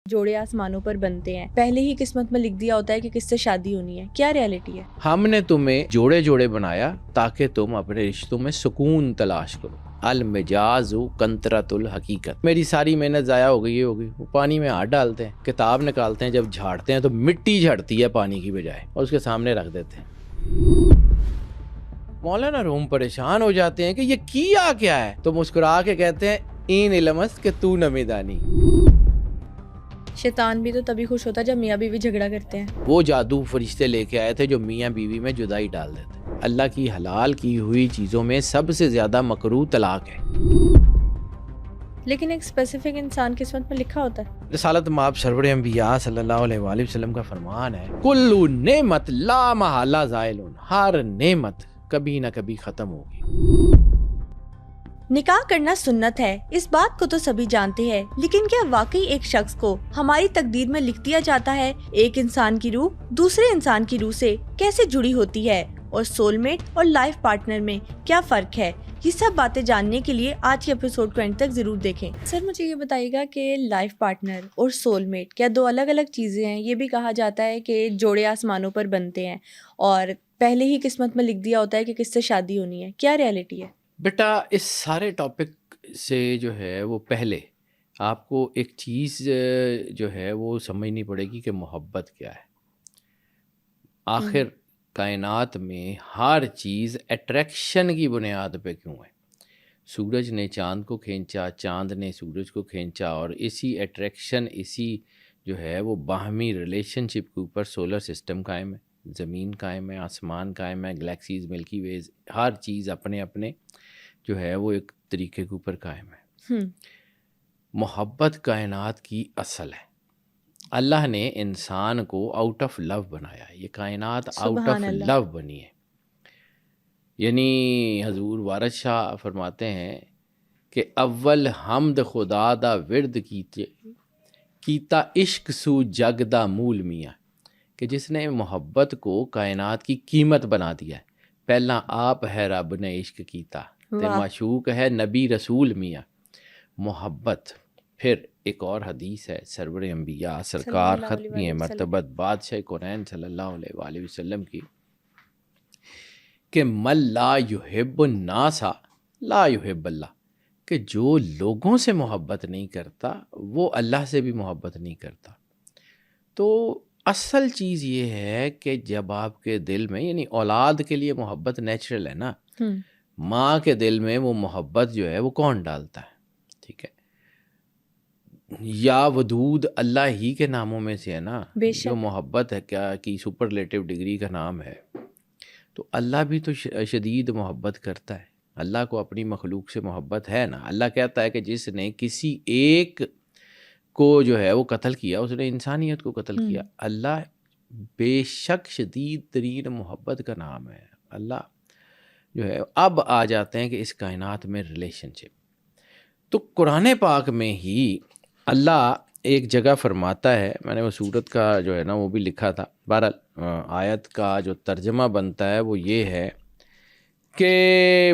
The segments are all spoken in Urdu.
جوڑے آسمانوں پر بنتے ہیں، پہلے ہی قسمت میں لکھ دیا ہوتا ہے کہ کس سے شادی ہونی ہے. کیا ریالٹی ہے؟ ہم نے تمہیں جوڑے جوڑے بنایا تاکہ تم اپنے رشتوں میں سکون تلاش کرو. المجاز کنطرۃ الحقیقت. میری ساری محنت ضائع ہو گئی. وہ پانی میں ہاتھ ڈالتے ہیں، کتاب نکالتے ہیں، جب جھاڑتے ہیں تو مٹی جھڑتی ہے پانی کی بجائے اور اس کے سامنے رکھ دیتے ہیں. مولانا روم پریشان ہو جاتے ہیں کہ یہ کیا کیا ہے، تو مسکرا کے کہتے ہیں این علمس کہ تو نمیدانی. شیطان بھی تو تبھی خوش ہوتا ہے جب میاں بیوی جھگڑا کرتے ہیں. وہ جادو فرشتے لے کے آئے تھے جو میاں بیوی میں جدائی ڈال دیتے. اللہ کی حلال کی ہوئی چیزوں میں سب سے زیادہ مکروہ طلاق ہے. لیکن ایک اسپیسیفک انسان قسمت میں لکھا ہوتا ہے. رسالت مآب سرور انبیاء صلی اللہ علیہ وآلہ وسلم کا فرمان ہے، کل نعمت لا محالہ زائل. ہر نعمت کبھی نہ کبھی ختم ہوگی. نکاح کرنا سنت ہے، اس بات کو تو سبھی جانتے ہیں، لیکن کیا واقعی ایک شخص کو ہماری تقدیر میں لکھ دیا جاتا ہے؟ ایک انسان کی روح دوسرے انسان کی روح سے کیسے جڑی ہوتی ہے، اور سول میٹ اور لائف پارٹنر میں کیا فرق ہے؟ یہ سب باتیں جاننے کے لیے آج کے ایپیسوڈ کو اینڈ تک ضرور دیکھیں. سر مجھے یہ بتائیے گا کہ لائف پارٹنر اور سول میٹ کیا دو الگ الگ چیزیں ہیں؟ یہ بھی کہا جاتا ہے کہ جوڑے آسمانوں پر بنتے ہیں اور پہلے ہی قسمت میں لکھ دیا ہوتا ہے کہ کس سے شادی ہونی ہے. کیا ریالٹی ہے؟ بیٹا اس سارے ٹاپک سے جو ہے وہ پہلے آپ کو ایک چیز جو ہے وہ سمجھنی پڑے گی کہ محبت کیا ہے. آخر کائنات میں ہر چیز اٹریکشن کی بنیاد پہ کیوں ہے؟ سورج نے چاند کو کھینچا، چاند نے سورج کو کھینچا، اور اسی اٹریکشن، اسی جو ہے وہ باہمی ریلیشن شپ کے اوپر سولر سسٹم قائم ہے، زمین قائم ہے، آسمان قائم ہے، گلیکسیز، ملکی ویز، ہر چیز اپنے اپنے جو ہے وہ ایک طریقے کے اوپر قائم ہے. محبت کائنات کی اصل ہے. اللہ نے انسان کو آؤٹ آف لو بنایا ہے. یہ کائنات آؤٹ آف لو بنی ہے. یعنی حضور وارث شاہ فرماتے ہیں کہ اول حمد خدا دا ورد کیتا عشق سو جگ دا مول میاں، کہ جس نے محبت کو کائنات کی قیمت بنا دیا ہے. پہلا آپ ہے رب نے عشق کیتا تے معشوق ہے نبی رسول میاں. محبت. پھر ایک اور حدیث ہے سرور انبیاء سرکار ختمی مرتبت بادشاہ کونین صلی اللہ علیہ وآلہ وسلم کی، کہ من لا یحب الناس لا یحب اللہ، کہ جو لوگوں سے محبت نہیں کرتا وہ اللہ سے بھی محبت نہیں کرتا. تو اصل چیز یہ ہے کہ جب آپ کے دل میں، یعنی اولاد کے لیے محبت نیچرل ہے نا، ماں کے دل میں وہ محبت جو ہے وہ کون ڈالتا ہے؟ ٹھیک ہے، یا ودود اللہ ہی کے ناموں میں سے ہے نا، جو محبت ہے کیا کی سپرلیٹو ڈگری کا نام ہے. تو اللہ بھی تو شدید محبت کرتا ہے. اللہ کو اپنی مخلوق سے محبت ہے نا. اللہ کہتا ہے کہ جس نے کسی ایک کو جو ہے وہ قتل کیا، اس نے انسانیت کو قتل کیا. اللہ بے شک شدید ترین محبت کا نام ہے. اللہ جو ہے اب آ جاتے ہیں کہ اس کائنات میں ریلیشن شپ. تو قرآن پاک میں ہی اللہ ایک جگہ فرماتا ہے، میں نے وہ سورت کا جو ہے نا وہ بھی لکھا تھا. بہرحال آیت کا جو ترجمہ بنتا ہے وہ یہ ہے کہ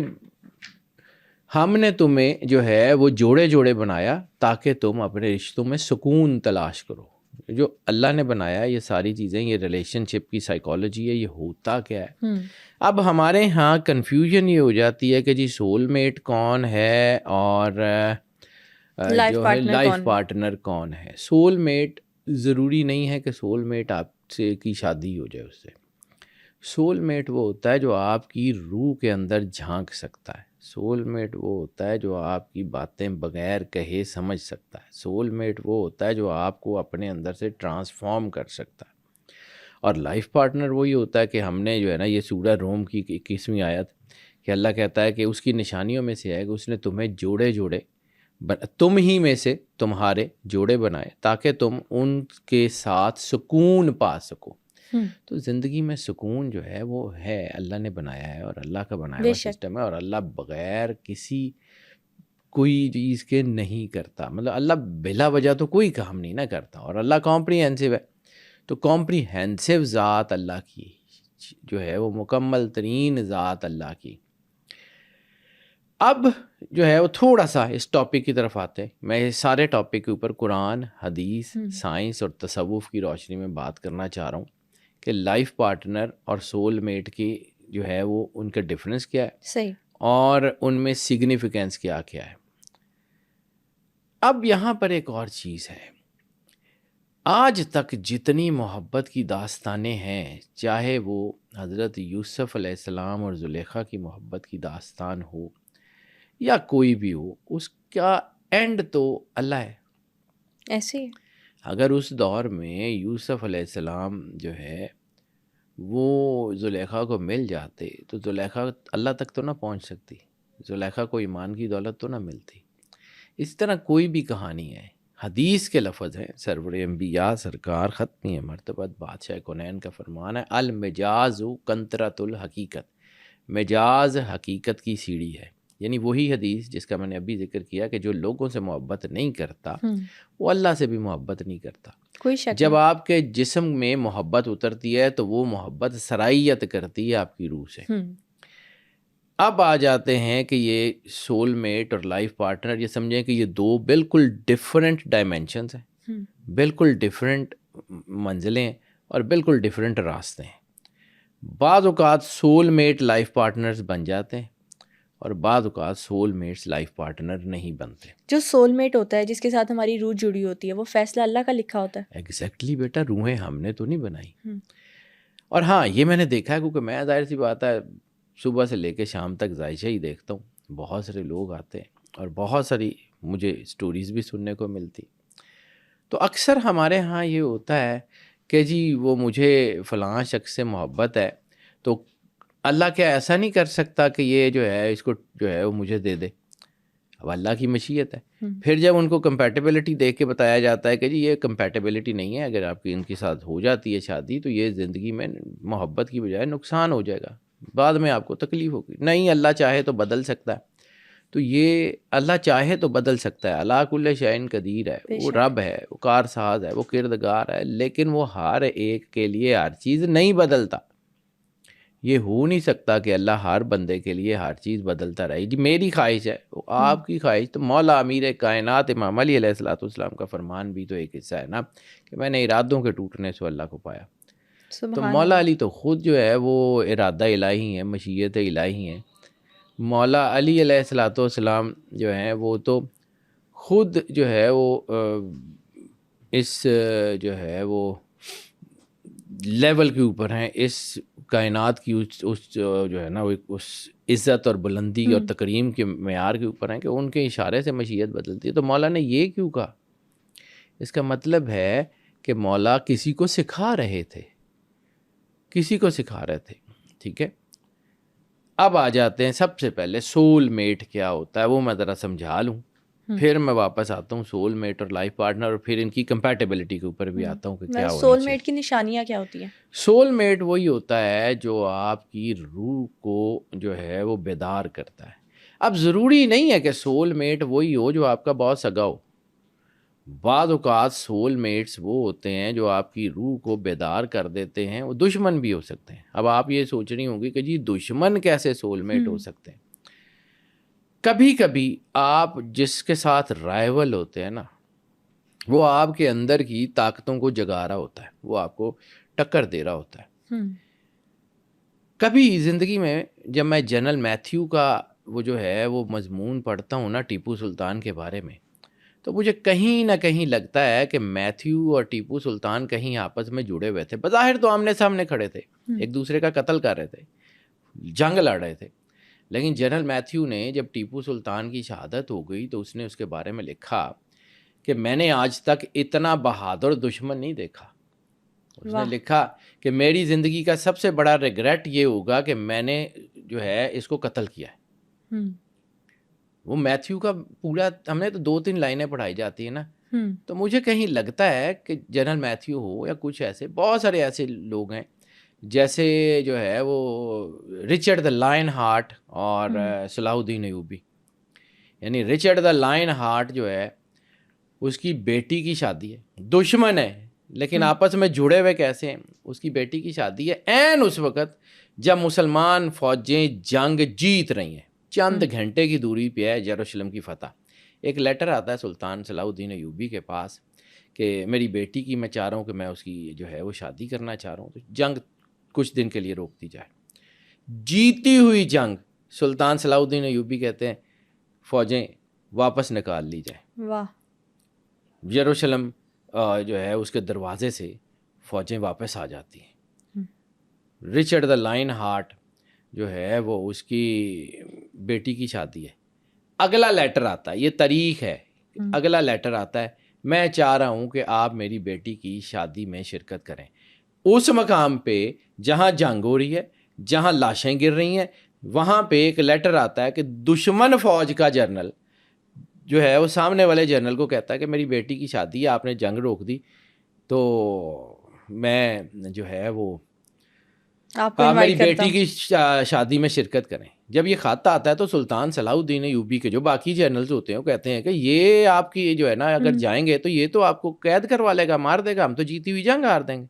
ہم نے تمہیں جو ہے وہ جوڑے جوڑے بنایا تاکہ تم اپنے رشتوں میں سکون تلاش کرو. جو اللہ نے بنایا یہ ساری چیزیں، یہ ریلیشن شپ کی سائیکالوجی ہے. یہ ہوتا کیا ہے؟ اب ہمارے ہاں کنفیوژن یہ ہو جاتی ہے کہ جی سول میٹ کون ہے اور جو ہے لائف پارٹنر کون ہے. سول میٹ ضروری نہیں ہے کہ سول میٹ آپ سے کی شادی ہو جائے اس سے. سول میٹ وہ ہوتا ہے جو آپ کی روح کے اندر جھانک سکتا ہے. سول میٹ وہ ہوتا ہے جو آپ کی باتیں بغیر کہے سمجھ سکتا ہے. سول میٹ وہ ہوتا ہے جو آپ کو اپنے اندر سے ٹرانسفارم کر سکتا ہے. اور لائف پارٹنر وہی ہوتا ہے کہ ہم نے جو ہے نا یہ سورہ روم کی 21ویں آیت کہ اللہ کہتا ہے کہ اس کی نشانیوں میں سے ہے کہ اس نے تمہیں جوڑے جوڑے تم ہی میں سے تمہارے جوڑے بنائے تاکہ تم ان کے ساتھ سکون پا سکو. تو زندگی میں سکون جو ہے وہ ہے، اللہ نے بنایا ہے اور اللہ کا بنایا ہوا سسٹم ہے. اور اللہ بغیر کسی کوئی چیز کے نہیں کرتا. مطلب اللہ بلا وجہ تو کوئی کام نہیں نہ کرتا. اور اللہ کمپریہنسو ہے. تو کمپریہنسو ذات اللہ کی جو ہے وہ مکمل ترین ذات اللہ کی. اب جو ہے وہ تھوڑا سا اس ٹاپک کی طرف آتے ہیں. میں اس سارے ٹاپک کے اوپر قرآن، حدیث، سائنس اور تصوف کی روشنی میں بات کرنا چاہ رہا ہوں کہ لائف پارٹنر اور سول میٹ کی جو ہے وہ ان کا ڈفرینس کیا ہے، صحیح، اور ان میں سگنیفیکینس کیا کیا ہے. اب یہاں پر ایک اور چیز ہے، آج تک جتنی محبت کی داستانیں ہیں، چاہے وہ حضرت یوسف علیہ السلام اور زلیخا کی محبت کی داستان ہو یا کوئی بھی ہو، اس کا اینڈ تو اللہ ہے. ایسے ہی اگر اس دور میں یوسف علیہ السلام جو ہے وہ زلیخا کو مل جاتے تو زلیخا اللہ تک تو نہ پہنچ سکتی، زلیخا کو ایمان کی دولت تو نہ ملتی. اس طرح کوئی بھی کہانی ہے، حدیث کے لفظ ہیں، سرور انبیاء سرکار ختمی مرتبت بادشاہ کونین کا فرمان ہے، المجاز کنطرۃ الحقیقت، مجاز حقیقت کی سیڑھی ہے. یعنی وہی حدیث جس کا میں نے ابھی ذکر کیا کہ جو لوگوں سے محبت نہیں کرتا وہ اللہ سے بھی محبت نہیں کرتا. کوئی شک جب آپ کے جسم میں محبت اترتی ہے تو وہ محبت سرائیت کرتی ہے آپ کی روح سے. اب آ جاتے ہیں کہ یہ سول میٹ اور لائف پارٹنر، یہ سمجھیں کہ یہ دو بالکل ڈیفرنٹ ڈائمینشنز ہیں، بالکل ڈیفرنٹ منزلیں ہیں اور بالکل ڈیفرنٹ راستے ہیں. بعض اوقات سول میٹ لائف پارٹنرز بن جاتے ہیں اور بعض اوقات سول میٹس لائف پارٹنر نہیں بنتے. جو سول میٹ ہوتا ہے جس کے ساتھ ہماری روح جڑی ہوتی ہے، وہ فیصلہ اللہ کا لکھا ہوتا ہے. ایگزیکٹلی بیٹا، روحیں ہم نے تو نہیں بنائی. اور ہاں یہ میں نے دیکھا ہے، کیونکہ میں ظاہر سی بات ہے صبح سے لے کے شام تک ذائشہ ہی دیکھتا ہوں، بہت سارے لوگ آتے ہیں اور بہت ساری مجھے سٹوریز بھی سننے کو ملتی. تو اکثر ہمارے ہاں یہ ہوتا ہے کہ جی وہ مجھے فلاں شخص سے محبت ہے تو اللہ کیا ایسا نہیں کر سکتا کہ یہ جو ہے اس کو جو ہے وہ مجھے دے دے. اب اللہ کی مشیت ہے. پھر جب ان کو کمپیٹیبلٹی دیکھ کے بتایا جاتا ہے کہ جی یہ کمپیٹیبلٹی نہیں ہے، اگر آپ کی ان کے ساتھ ہو جاتی ہے شادی تو یہ زندگی میں محبت کی بجائے نقصان ہو جائے گا، بعد میں آپ کو تکلیف ہوگی. نہیں، اللہ چاہے تو بدل سکتا ہے. تو یہ اللہ چاہے تو بدل سکتا ہے، اللہ کل شیء قدیر ہے، وہ رب ہے، وہ کارساز ہے، وہ کردگار ہے، لیکن وہ ہر ایک کے لیے ہر چیز نہیں بدلتا. یہ ہو نہیں سکتا کہ اللہ ہر بندے کے لیے ہر چیز بدلتا رہے. جی میری خواہش ہے، وہ آپ کی خواہش. تو مولا امیر کائنات امام علی علیہ السلام کا فرمان بھی تو ایک حصہ ہے نا کہ میں نے ارادوں کے ٹوٹنے سے اللہ کو پایا. تو مولا علی تو خود جو ہے وہ ارادہ الہی ہیں، مشیت الہی ہیں. مولا علی علیہ السلام جو ہیں وہ تو خود جو ہے وہ اس جو ہے وہ لیول کے اوپر ہیں، اس کائنات کی اس جو ہے نا وہ اس عزت اور بلندی اور تکریم کے معیار کے اوپر ہیں کہ ان کے اشارے سے مشیت بدلتی ہے. تو مولا نے یہ کیوں کہا؟ اس کا مطلب ہے کہ مولا کسی کو سکھا رہے تھے، کسی کو سکھا رہے تھے. ٹھیک ہے، اب آ جاتے ہیں سب سے پہلے سول میٹ کیا ہوتا ہے، وہ میں ذرا سمجھا لوں، پھر میں واپس آتا ہوں سول میٹ اور لائف پارٹنر اور پھر ان کی کمپیٹیبلٹی کے اوپر بھی آتا ہوں کہ کیا ہونی سول میٹ کی نشانیاں کیا ہوتی ہیں. سول میٹ وہی ہوتا ہے جو آپ کی روح کو جو ہے وہ بیدار کرتا ہے. اب ضروری نہیں ہے کہ سول میٹ وہی ہو جو آپ کا بہت سگا ہو. بعض اوقات سول میٹس وہ ہوتے ہیں جو آپ کی روح کو بیدار کر دیتے ہیں، وہ دشمن بھی ہو سکتے ہیں. اب آپ یہ سوچ رہی ہوں گی کہ جی دشمن کیسے سول میٹ ہو سکتے ہیں؟ کبھی کبھی آپ جس کے ساتھ رائیول ہوتے ہیں نا، وہ آپ کے اندر کی طاقتوں کو جگا رہا ہوتا ہے، وہ آپ کو ٹکر دے رہا ہوتا ہے. کبھی زندگی میں جب میں جنرل میتھیو کا وہ جو ہے وہ مضمون پڑھتا ہوں نا ٹیپو سلطان کے بارے میں، تو مجھے کہیں نہ کہیں لگتا ہے کہ میتھیو اور ٹیپو سلطان کہیں آپس میں جڑے ہوئے تھے. بظاہر تو آمنے سامنے کھڑے تھے، ایک دوسرے کا قتل کر رہے تھے، جنگ لڑ رہے تھے. لیکن جنرل میتھیو نے جب ٹیپو سلطان کی شہادت ہو گئی تو اس نے اس کے بارے میں لکھا کہ میں نے آج تک اتنا بہادر دشمن نہیں دیکھا. اس نے لکھا کہ میری زندگی کا سب سے بڑا ریگریٹ یہ ہوگا کہ میں نے جو ہے اس کو قتل کیا ہے. وہ میتھیو کا پورا ہم نے تو 2-3 لائنیں پڑھائی جاتی ہیں نا، تو مجھے کہیں لگتا ہے کہ جنرل میتھیو ہو یا کچھ ایسے بہت سارے ایسے لوگ ہیں جیسے جو ہے وہ رچرڈ دا لائن ہارٹ اور صلاح الدین ایوبی. یعنی رچرڈ دا لائن ہارٹ جو ہے اس کی بیٹی کی شادی ہے، دشمن ہے لیکن آپس میں جڑے ہوئے کیسے ہیں. اس کی بیٹی کی شادی ہے عین اس وقت جب مسلمان فوجیں جنگ جیت رہی ہیں، چند گھنٹے کی دوری پہ ہے یروشلم کی فتح. ایک لیٹر آتا ہے سلطان صلاح الدین ایوبی کے پاس کہ میری بیٹی کی میں چاہ رہا ہوں کہ میں اس کی جو ہے وہ شادی کرنا چاہ رہا ہوں, تو جنگ کچھ دن کے لیے روک دی جائے. جیتی ہوئی جنگ سلطان صلاح الدین ایوبی کہتے ہیں فوجیں واپس نکال لی جائیں. واہ. یروشلم جو ہے اس کے دروازے سے فوجیں واپس آ جاتی ہیں. رچرڈ دا لائن ہارٹ جو ہے وہ اس کی بیٹی کی شادی ہے. اگلا لیٹر آتا ہے, یہ تاریخ ہے, اگلا لیٹر آتا ہے میں چاہ رہا ہوں کہ آپ میری بیٹی کی شادی میں شرکت کریں. اس مقام پہ جہاں جنگ ہو رہی ہے, جہاں لاشیں گر رہی ہیں, وہاں پہ ایک لیٹر آتا ہے کہ دشمن فوج کا جنرل جو ہے وہ سامنے والے جنرل کو کہتا ہے کہ میری بیٹی کی شادی ہے, آپ نے جنگ روک دی, تو میں جو ہے وہ آپ میری بیٹی کی شادی میں شرکت کریں. جب یہ خط آتا ہے تو سلطان صلاح الدین ایوبی کے جو باقی جنرلز ہوتے ہیں وہ کہتے ہیں کہ یہ آپ کی جو ہے نا اگر جائیں گے تو یہ تو آپ کو قید کروا لے گا, مار دے گا, ہم تو جیتی ہوئی جنگ ہار دیں گے.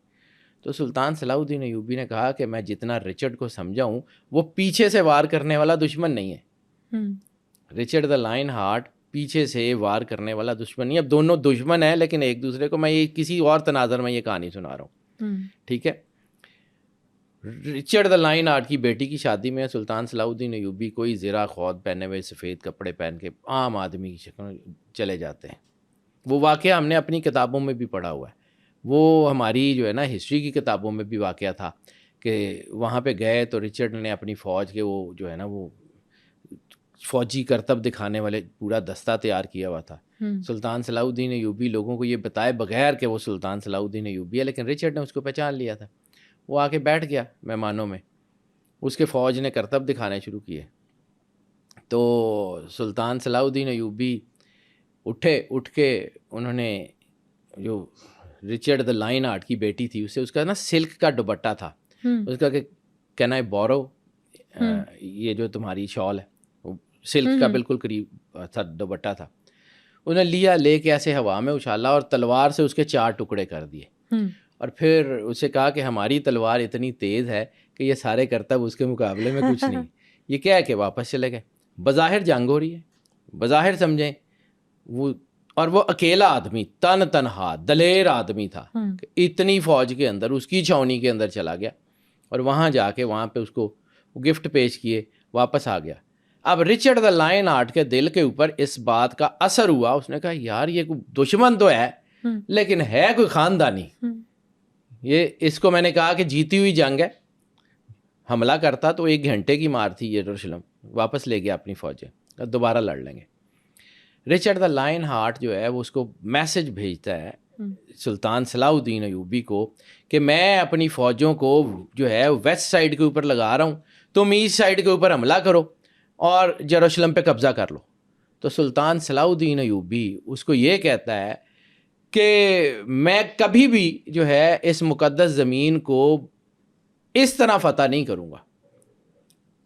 تو سلطان صلاح الدین ایوبی نے کہا کہ میں جتنا رچرڈ کو سمجھا ہوں وہ پیچھے سے وار کرنے والا دشمن نہیں ہے. رچرڈ دا لائن ہارٹ پیچھے سے وار کرنے والا دشمن نہیں. اب دونوں دشمن ہیں لیکن ایک دوسرے کو, میں یہ کسی اور تناظر میں یہ کہانی سنا رہا ہوں, ٹھیک ہے. رچرڈ دا لائن ہارٹ کی بیٹی کی شادی میں سلطان صلاح الدین ایوبی کوئی زرہ خود پہنے ہوئے سفید کپڑے پہن کے عام آدمی کی شکل چلے جاتے ہیں. وہ واقعہ ہم نے اپنی کتابوں میں بھی پڑھا ہوا ہے, وہ ہماری جو ہے نا ہسٹری کی کتابوں میں بھی واقعہ تھا کہ وہاں پہ گئے تو رچرڈ نے اپنی فوج کے وہ جو ہے نا وہ فوجی کرتب دکھانے والے پورا دستہ تیار کیا ہوا تھا. سلطان صلاح الدین ایوبی لوگوں کو یہ بتائے بغیر کہ وہ سلطان صلاح الدین ایوبی ہے, لیکن رچرڈ نے اس کو پہچان لیا تھا. وہ آ کے بیٹھ گیا مہمانوں میں, اس کے فوج نے کرتب دکھانے شروع کیے. تو سلطان صلاح الدین ایوبی اٹھ کے انہوں نے جو رچرڈ دا لائن ہارٹ کی بیٹی تھی اسے اس کا نا سلک کا دوپٹہ تھا, اس کا کہ کین آئی بورو, یہ جو تمہاری شال ہے سلک کا بالکل قریب تھا دوپٹہ تھا, انہیں لیا, لے کے ایسے ہوا میں اچھالا اور تلوار سے اس کے 4 ٹکڑے کر دیے. اور پھر اسے کہا کہ ہماری تلوار اتنی تیز ہے کہ یہ سارے کرتب اس کے مقابلے میں کچھ نہیں. یہ کہہ کے واپس چلے گئے. بظاہر جنگ ہو رہی ہے, بظاہر سمجھیں وہ, اور وہ اکیلا آدمی تنہا دلیر آدمی تھا کہ اتنی فوج کے اندر اس کی چھاؤنی کے اندر چلا گیا اور وہاں جا کے وہاں پہ اس کو گفٹ پیش کیے, واپس آ گیا. اب رچرڈ دا لائن ہارٹ کے دل کے اوپر اس بات کا اثر ہوا, اس نے کہا یار یہ کوئی دشمن تو ہے لیکن ہے کوئی خاندانی. یہ اس کو میں نے کہا کہ جیتی ہوئی جنگ ہے, حملہ کرتا تو 1 گھنٹے کی مار تھی یروشلم, واپس لے گیا اپنی فوجیں, دوبارہ لڑ لیں گے. رچرڈ دا لائن ہارٹ جو ہے وہ اس کو میسج بھیجتا ہے سلطان صلاح الدین ایوبی کو کہ میں اپنی فوجوں کو جو ہے ویسٹ سائڈ کے اوپر لگا رہا ہوں, تم ایسٹ سائڈ کے اوپر حملہ کرو اور یروشلم پہ قبضہ کر لو. تو سلطان صلاح الدین ایوبی اس کو یہ کہتا ہے کہ میں کبھی بھی جو ہے اس مقدس زمین کو اس طرح فتح نہیں کروں گا,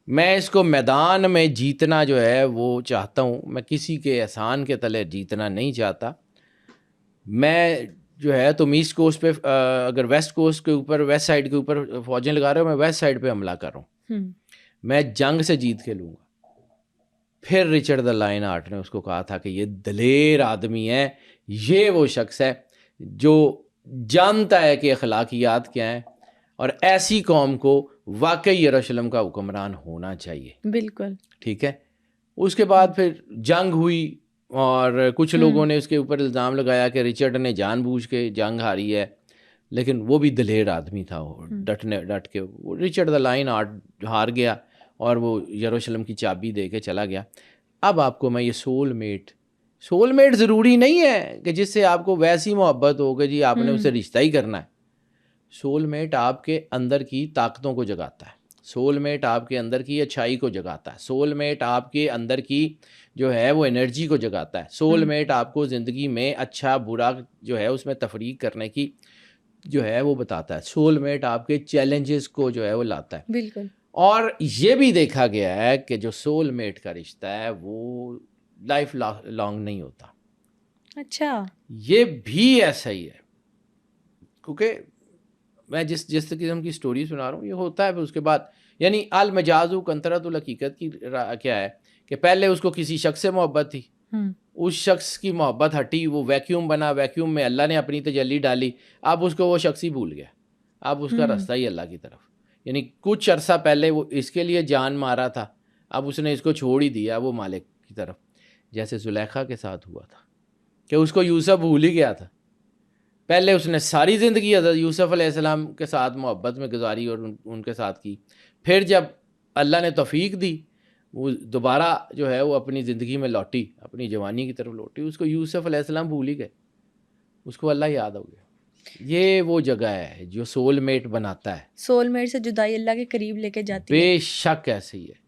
میں اس کو میدان میں جیتنا جو ہے وہ چاہتا ہوں, میں کسی کے احسان کے تلے جیتنا نہیں چاہتا. میں جو ہے تم ایسٹ کوسٹ پہ اگر ویسٹ کوسٹ کے اوپر ویسٹ سائڈ کے اوپر فوجیں لگا رہے ہو, میں ویسٹ سائڈ پہ حملہ کر رہا ہوں, میں جنگ سے جیت کے لوں گا. پھر رچرڈ دا لائن ہارٹ نے اس کو کہا تھا کہ یہ دلیر آدمی ہے, یہ وہ شخص ہے جو جانتا ہے کہ اخلاقیات کیا ہیں اور ایسی قوم کو واقعی یروشلم کا حکمران ہونا چاہیے. بالکل ٹھیک ہے. اس کے بعد پھر جنگ ہوئی اور کچھ لوگوں نے اس کے اوپر الزام لگایا کہ رچرڈ نے جان بوجھ کے جنگ ہاری ہے, لیکن وہ بھی دلیر آدمی تھا, وہ ڈٹ کے وہ رچرڈ دا لائن ہار گیا اور وہ یروشلم کی چابی دے کے چلا گیا. اب آپ کو میں یہ سول میٹ ضروری نہیں ہے کہ جس سے آپ کو ویسی محبت ہو کہ جی آپ نے اسے رشتہ ہی کرنا ہے. سول میٹ آپ کے اندر کی طاقتوں کو جگاتا ہے, سول میٹ آپ کے اندر کی اچھائی کو جگاتا ہے, سول میٹ آپ کے اندر کی جو ہے وہ انرجی کو جگاتا ہے, سول میٹ آپ کو زندگی میں اچھا برا جو ہے اس میں تفریق کرنے کی جو ہے وہ بتاتا ہے, سول میٹ آپ کے چیلنجز کو جو ہے وہ لاتا ہے. بالکل. اور یہ بھی دیکھا گیا ہے کہ جو سول میٹ کا رشتہ ہے وہ لائف لانگ نہیں ہوتا. اچھا, یہ بھی ایسا ہی ہے, کیونکہ میں جس قسم کی سٹوری سنا رہا ہوں یہ ہوتا ہے. پھر اس کے بعد یعنی المجاز کنترۃ الحقیقت کی کیا ہے کہ پہلے اس کو کسی شخص سے محبت تھی، اس شخص کی محبت ہٹی، وہ ویکیوم بنا، ویکیوم میں اللہ نے اپنی تجلی ڈالی، اب اس کو وہ شخص ہی بھول گیا، اب اس کا راستہ ہی اللہ کی طرف. یعنی کچھ عرصہ پہلے وہ اس کے لیے جان مارا تھا، اب اس نے اس کو چھوڑ ہی دیا وہ مالک کی طرف. جیسے زلیخا کے ساتھ ہوا تھا کہ اس کو یوسف بھول ہی گیا تھا. پہلے اس نے ساری زندگی حضرت یوسف علیہ السلام کے ساتھ محبت میں گزاری اور ان کے ساتھ کی. پھر جب اللہ نے توفیق دی، وہ دوبارہ جو ہے وہ اپنی زندگی میں لوٹی، اپنی جوانی کی طرف لوٹی، اس کو یوسف علیہ السلام بھول ہی گئے، اس کو اللہ یاد ہو گیا. یہ وہ جگہ ہے جو سول میٹ بناتا ہے، سول میٹ سے جدائی اللہ کے قریب لے کے جاتی ہے. بے شک ایسے ہی ہے.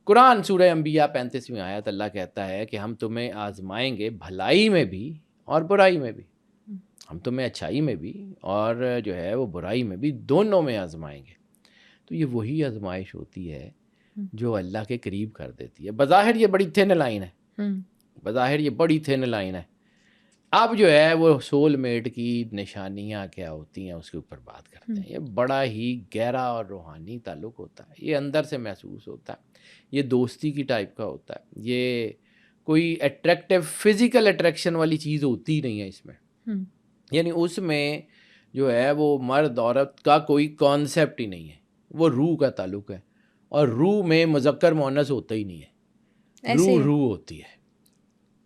قرآن سورہ انبیاء 35ویں آیت اللہ کہتا ہے کہ ہم تمہیں آزمائیں گے بھلائی میں بھی اور برائی میں بھی، ہم تمہیں اچھائی میں بھی اور جو ہے وہ برائی میں بھی، دونوں میں آزمائیں گے. تو یہ وہی آزمائش ہوتی ہے جو اللہ کے قریب کر دیتی ہے. بظاہر یہ بڑی تھن لائن ہے، بظاہر یہ بڑی تھن لائن ہے. اب جو ہے وہ سول میٹ کی نشانیاں کیا ہوتی ہیں اس کے اوپر بات کرتے ہیں. یہ بڑا ہی گہرا اور روحانی تعلق ہوتا ہے، یہ اندر سے محسوس ہوتا ہے، یہ دوستی کی ٹائپ کا ہوتا ہے. یہ کوئی اٹریکٹیو فزیکل اٹریکشن والی چیز ہوتی ہی نہیں ہے اس میں. یعنی اس میں جو ہے وہ مرد عورت کا کوئی کانسیپٹ ہی نہیں ہے، وہ روح کا تعلق ہے. اور روح میں مذکر مؤنث ہوتا ہی نہیں ہے، روح ہوتی ہے.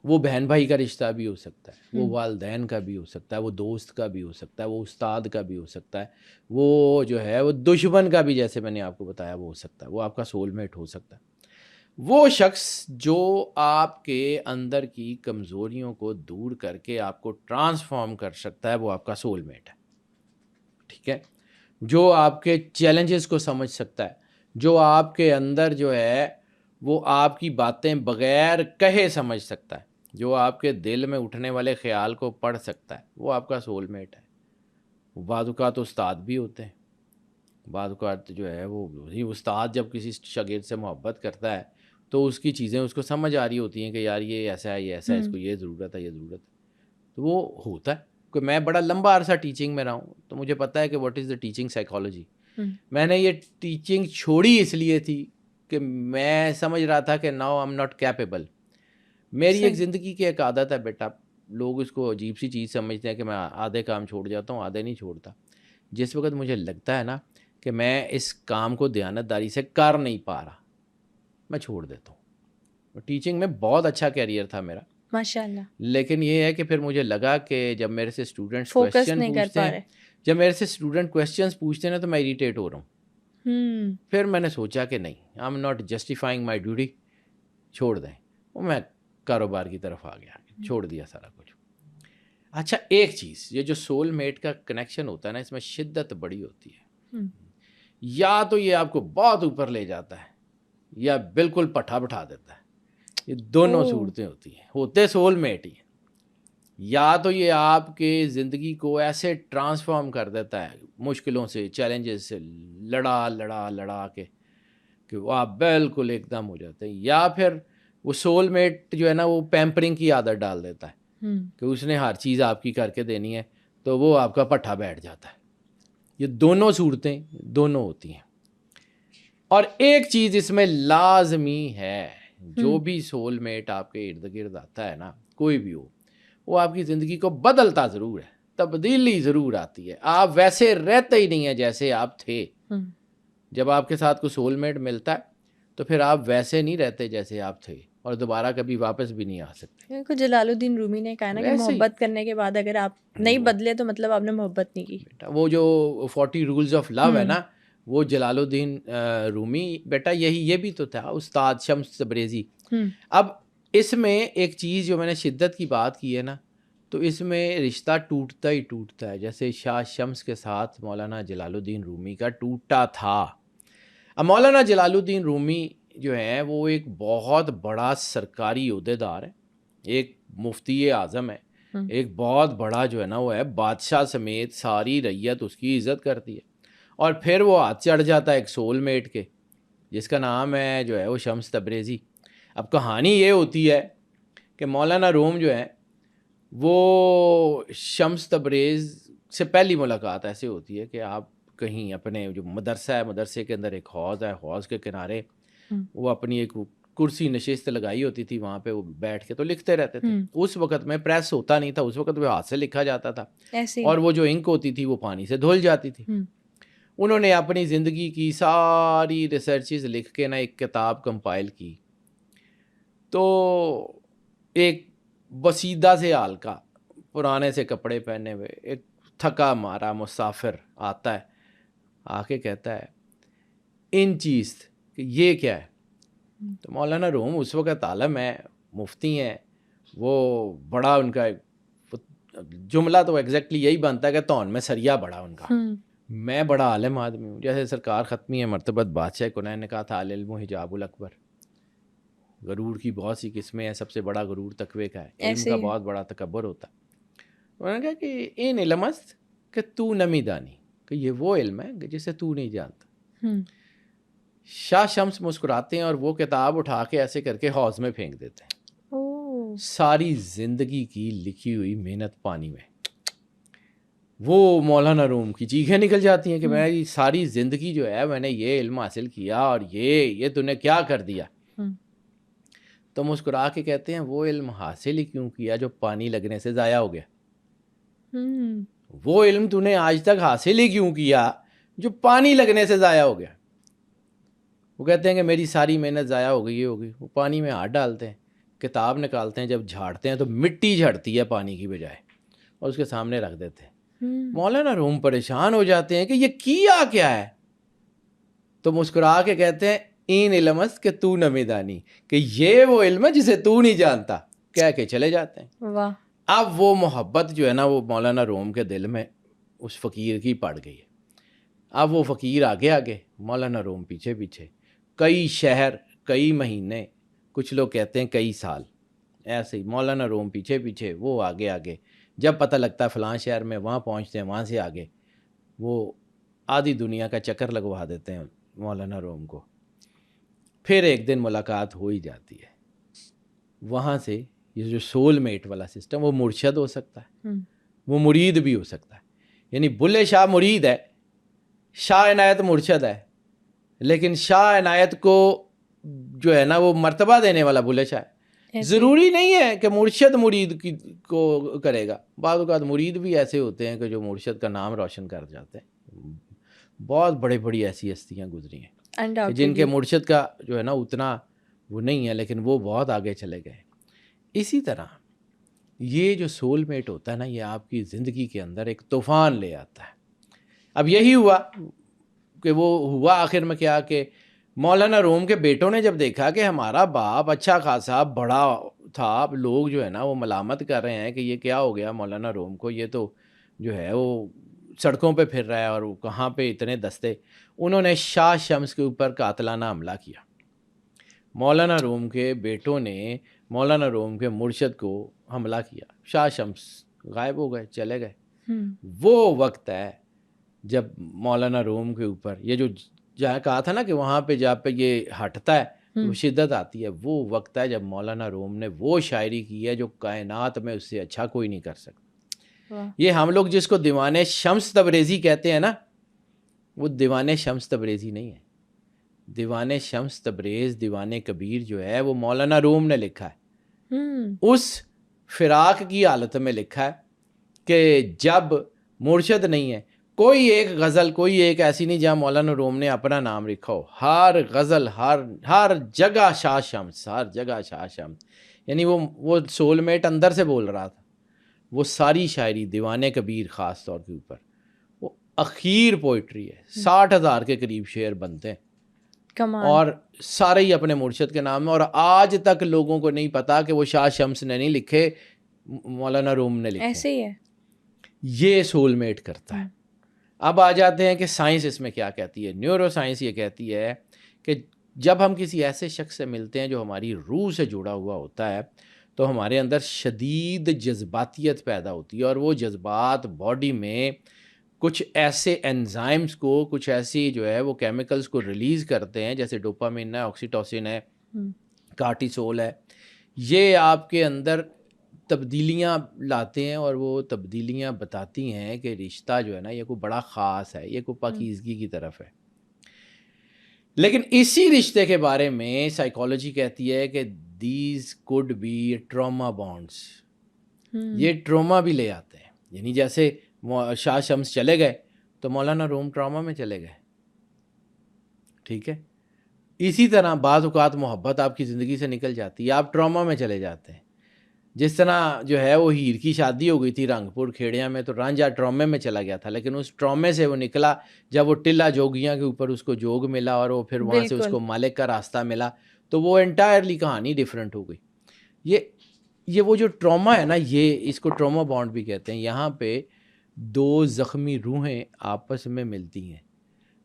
وہ بہن بھائی کا رشتہ بھی ہو سکتا ہے، وہ والدین کا بھی ہو سکتا ہے، وہ دوست کا بھی ہو سکتا ہے، وہ استاد کا بھی ہو سکتا ہے، وہ جو ہے وہ دشمن کا بھی، جیسے میں نے آپ کو بتایا، وہ ہو سکتا ہے، وہ آپ کا سول میٹ ہو سکتا ہے. وہ شخص جو آپ کے اندر کی کمزوریوں کو دور کر کے آپ کو ٹرانسفارم کر سکتا ہے، وہ آپ کا سول میٹ ہے. ٹھیک ہے؟ جو آپ کے چیلنجز کو سمجھ سکتا ہے، جو آپ کے اندر جو ہے وہ آپ کی باتیں بغیر کہے سمجھ سکتا ہے، جو آپ کے دل میں اٹھنے والے خیال کو پڑھ سکتا ہے، وہ آپ کا سول میٹ ہے. بعض اوقات استاد بھی ہوتے ہیں، بعض اوقات جو ہے وہ استاد جب کسی شاگرد سے محبت کرتا ہے تو اس کی چیزیں اس کو سمجھ آ رہی ہوتی ہیں کہ یار یہ ایسا ہے، یہ ایسا ہے، اس کو یہ ضرورت ہے، یہ ضرورت ہے. تو وہ ہوتا ہے کہ میں بڑا لمبا عرصہ ٹیچنگ میں رہا ہوں تو مجھے پتہ ہے کہ what is the teaching psychology. میں نے یہ ٹیچنگ چھوڑی اس لیے تھی کہ میں سمجھ رہا تھا کہ now I am not capable. میری ایک زندگی کی ایک عادت ہے بیٹا، لوگ اس کو عجیب سی چیز سمجھتے ہیں کہ میں آدھے کام چھوڑ جاتا ہوں، آدھے نہیں چھوڑتا. جس وقت مجھے لگتا ہے نا کہ میں اس کام کو دیانتداری سے کر نہیں پا رہا، میں چھوڑ دیتا ہوں. ٹیچنگ میں بہت اچھا کیریئر تھا میرا ماشاءاللہ، لیکن یہ ہے کہ پھر مجھے لگا کہ جب میرے سے اسٹوڈنٹس فوکس نہیں کر پا رہے، جب میرے سے اسٹوڈنٹ کویسچنس پوچھتے ہیں نا تو میں اریٹیٹ ہو رہا ہوں. پھر میں نے سوچا کہ نہیں، I am not justifying my duty, چھوڑ دیں. وہ میں کاروبار کی طرف آ گیا، چھوڑ دیا سارا کچھ. اچھا ایک چیز، یہ جو سول میٹ کا کنیکشن ہوتا ہے نا، اس میں شدت بڑی ہوتی ہے. یا تو یہ آپ کو بہت اوپر لے جاتا ہے یا بالکل پٹھا بٹھا دیتا ہے. یہ دونوں صورتیں ہوتی ہیں، ہوتے سول میٹ ہی ہیں. یا تو یہ آپ کے زندگی کو ایسے ٹرانسفارم کر دیتا ہے مشکلوں سے، چیلنجز سے لڑا کے کہ وہ آپ بالکل ایک دم ہو جاتے ہیں. یا پھر وہ سول میٹ جو ہے نا وہ پیمپرنگ کی عادت ڈال دیتا ہے کہ اس نے ہر چیز آپ کی کر کے دینی ہے تو وہ آپ کا پٹھا بیٹھ جاتا ہے. یہ دونوں صورتیں دونوں ہوتی ہیں. اور ایک چیز اس میں لازمی ہے، جو بھی سول میٹ آپ کے ارد گرد آتا ہے نا، کوئی بھی ہو، وہ آپ کی زندگی کو بدلتا ضرور ہے، تبدیلی ضرور آتی ہے. آپ ویسے رہتے ہی نہیں ہیں جیسے آپ تھے. جب آپ کے ساتھ کوئی سول میٹ ملتا ہے تو پھر آپ ویسے نہیں رہتے جیسے آپ تھے اور دوبارہ کبھی واپس بھی نہیں آ سکتے. جلال الدین رومی نے کہا نا کہ محبت کرنے کے بعد اگر آپ نہیں بدلے تو مطلب آپ نے محبت نہیں کی. وہ جو 40 رولز آف لو ہے نا، وہ جلال الدین رومی بیٹا یہ بھی تو تھا، استاد شمس تبریزی. اب اس میں ایک چیز جو میں نے شدت کی بات کی ہے نا، تو اس میں رشتہ ٹوٹتا ہی ٹوٹتا ہے، جیسے شاہ شمس کے ساتھ مولانا جلال الدین رومی کا ٹوٹا تھا. اب مولانا جلال الدین رومی جو ہیں وہ ایک بہت بڑا سرکاری عہدیدار ہے، ایک مفتی اعظم ہے، ایک بہت بڑا جو ہے نا وہ ہے، بادشاہ سمیت ساری رعیت اس کی عزت کرتی ہے. اور پھر وہ ہاتھ چڑھ جاتا ہے ایک سول میٹ کے جس کا نام ہے جو ہے وہ شمس تبریزی. اب کہانی یہ ہوتی ہے کہ مولانا روم جو ہے وہ شمس تبریز سے پہلی ملاقات ایسے ہوتی ہے کہ آپ کہیں اپنے جو مدرسہ ہے، مدرسے کے اندر ایک حوض ہے، حوض کے کنارے وہ اپنی ایک کرسی نشست لگائی ہوتی تھی وہاں پہ وہ بیٹھ کے تو لکھتے رہتے تھے. اس وقت میں پریس ہوتا نہیں تھا, اس وقت وہ ہاتھ سے لکھا جاتا تھا, اور وہ جو انک ہوتی تھی وہ پانی سے دھل جاتی تھی. انہوں نے اپنی زندگی کی ساری ریسرچز لکھ کے نا ایک کتاب کمپائل کی. تو ایک بسیدہ سے حال کا, پرانے سے کپڑے پہنے ہوئے, ایک تھکا مارا مسافر آتا ہے, آ کے کہتا ہے ان چیز کہ یہ کیا ہے. تو مولانا روم اس وقت عالم ہے, مفتی ہیں, وہ بڑا ان کا جملہ تو ایگزیکٹلی یہی بنتا ہے کہ تون میں سریا بڑا ان کا, میں بڑا عالم آدمی ہوں. جیسے سرکار ختمی ہے مرتبت بادشاہ کنین نے کہا تھا العلم حجاب الاکبر. غرور کی بہت سی قسمیں ہیں, سب سے بڑا غرور تقوی کا ہے, علم کا بہت بڑا تکبر ہوتا ہے. انہوں نے کہا کہ این علم است کہ تو نمی دانی, کہ یہ وہ علم ہے کہ جسے تو نہیں جانتا. شاہ شمس مسکراتے ہیں اور وہ کتاب اٹھا کے ایسے کر کے حوض میں پھینک دیتے ہیں. ساری زندگی کی لکھی ہوئی محنت پانی میں. وہ مولانا روم کی چیخیں نکل جاتی ہیں کہ میں ساری زندگی جو ہے میں نے یہ علم حاصل کیا اور یہ تو نے کیا کر دیا. تو مسکرا کے کہتے ہیں وہ علم حاصل ہی کیوں کیا جو پانی لگنے سے ضائع ہو گیا. وہ علم تو نے آج تک حاصل ہی کیوں کیا جو پانی لگنے سے ضائع ہو گیا. وہ کہتے ہیں کہ میری ساری محنت ضائع ہو گئی ہوگی. وہ پانی میں ہاتھ ڈالتے ہیں, کتاب نکالتے ہیں, جب جھاڑتے ہیں تو مٹی جھڑتی ہے پانی کی بجائے, اور اس کے سامنے رکھ دیتے ہیں. مولانا روم پریشان ہو جاتے ہیں کہ یہ کیا ہے. تو مسکرا کے کہتے ہیں این علم است کہ تو نمیدانی, کہ یہ وہ علم ہے جسے تو نہیں جانتا, کہہ کے چلے جاتے ہیں. واہ. اب وہ محبت جو ہے نا وہ مولانا روم کے دل میں اس فقیر کی پڑ گئی ہے. اب وہ فقیر آگے, مولانا روم پیچھے. کئی شہر, کئی مہینے, کچھ لوگ کہتے ہیں کئی سال, ایسے ہی مولانا روم پیچھے, وہ آگے. جب پتہ لگتا ہے فلاں شہر میں, وہاں پہنچتے ہیں, وہاں سے آگے وہ آدھی دنیا کا چکر لگوا دیتے ہیں مولانا روم کو. پھر ایک دن ملاقات ہو ہی جاتی ہے. وہاں سے یہ جو سول میٹ والا سسٹم, وہ مرشد ہو سکتا ہے, وہ مرید بھی ہو سکتا ہے. یعنی بلے شاہ مرید ہے, شاہ عنایت مرشد ہے, لیکن شاہ عنایت کو جو ہے نا وہ مرتبہ دینے والا بلے شاہ ہے. ضروری نہیں ہے کہ مرشد مرید کو کرے گا. بعض اوقات مرید بھی ایسے ہوتے ہیں کہ جو مرشد کا نام روشن کر جاتے ہیں. بہت بڑی ایسی ہستیاں گزری ہیں جن کے مرشد کا جو ہے نا اتنا وہ نہیں ہے, لیکن وہ بہت آگے چلے گئے. اسی طرح یہ جو سول میٹ ہوتا ہے نا, یہ آپ کی زندگی کے اندر ایک طوفان لے آتا ہے. اب یہی ہوا کہ وہ ہوا آخر میں کیا کہ مولانا روم کے بیٹوں نے جب دیکھا کہ ہمارا باپ اچھا خاصا بڑا تھا, اب لوگ جو ہے نا وہ ملامت کر رہے ہیں کہ یہ کیا ہو گیا مولانا روم کو, یہ تو جو ہے وہ سڑکوں پہ پھر رہا ہے اور وہ کہاں پہ اتنے دستے. انہوں نے شاہ شمس کے اوپر قاتلانہ حملہ کیا. مولانا روم کے بیٹوں نے مولانا روم کے مرشد کو حملہ کیا. شاہ شمس غائب ہو گئے, چلے گئے. وہ وقت ہے جب مولانا روم کے اوپر یہ جو جہاں کہا تھا نا کہ وہاں پہ جہاں پہ یہ ہٹتا ہے وہ شدت آتی ہے, وہ وقت ہے جب مولانا روم نے وہ شاعری کی ہے جو کائنات میں اس سے اچھا کوئی نہیں کر سکتا. یہ ہم لوگ جس کو دیوان شمس تبریزی کہتے ہیں نا, وہ دیوان شمس تبریزی نہیں ہے. دیوان شمس تبریز, دیوان کبیر جو ہے وہ مولانا روم نے لکھا ہے. اس فراق کی حالت میں لکھا ہے کہ جب مرشد نہیں ہے, کوئی ایک غزل کوئی ایک ایسی نہیں جہاں مولانا روم نے اپنا نام لکھا ہو. ہر غزل ہر جگہ شاہ شمس, ہر جگہ شاہ شمس. یعنی وہ سول میٹ اندر سے بول رہا تھا. وہ ساری شاعری دیوان کبیر خاص طور کے اوپر وہ اخیر پوئٹری ہے. 60,000 کے قریب شعر بنتے ہیں اور سارے ہی اپنے مرشد کے نام میں. اور آج تک لوگوں کو نہیں پتا کہ وہ شاہ شمس نے نہیں لکھے, مولانا روم نے لکھے. ایسے ہی ہے, یہ سول میٹ کرتا ہے. اب آ جاتے ہیں کہ سائنس اس میں کیا کہتی ہے. نیورو سائنس یہ کہتی ہے کہ جب ہم کسی ایسے شخص سے ملتے ہیں جو ہماری روح سے جڑا ہوا ہوتا ہے تو ہمارے اندر شدید جذباتیت پیدا ہوتی ہے, اور وہ جذبات باڈی میں کچھ ایسے انزائمز کو, کچھ ایسی جو ہے وہ کیمیکلز کو ریلیز کرتے ہیں, جیسے ڈوپامین ہے, آکسیٹوسن ہے, کارٹیسول ہے. یہ آپ کے اندر تبدیلیاں لاتے ہیں اور وہ تبدیلیاں بتاتی ہیں کہ رشتہ جو ہے نا یہ کوئی بڑا خاص ہے, یہ کوئی پاکیزگی کی طرف ہے. لیکن اسی رشتے کے بارے میں سائیکالوجی کہتی ہے کہ these could be trauma bonds, یہ ٹراما بھی لے آتے ہیں. یعنی جیسے شاہ شمس چلے گئے تو مولانا روم ٹراما میں چلے گئے. ٹھیک ہے، اسی طرح بعض اوقات محبت آپ کی زندگی سے نکل جاتی ہے، آپ ٹراما میں چلے جاتے ہیں. جس طرح جو ہے وہ ہیر کی شادی ہو گئی تھی رنگ پور کھیڑیاں میں، تو رانجھا ٹرامے میں چلا گیا تھا، لیکن اس ٹرامے سے وہ نکلا جب وہ ٹلہ جوگیاں کے اوپر اس کو جوگ ملا اور وہ پھر وہاں سے اس کو مالک کا راستہ ملا، تو وہ انٹائرلی کہانی ڈیفرنٹ ہو گئی. یہ وہ جو ٹراما ہے نا، یہ اس کو ٹراما بانڈ بھی کہتے ہیں. یہاں پہ دو زخمی روحیں آپس میں ملتی ہیں.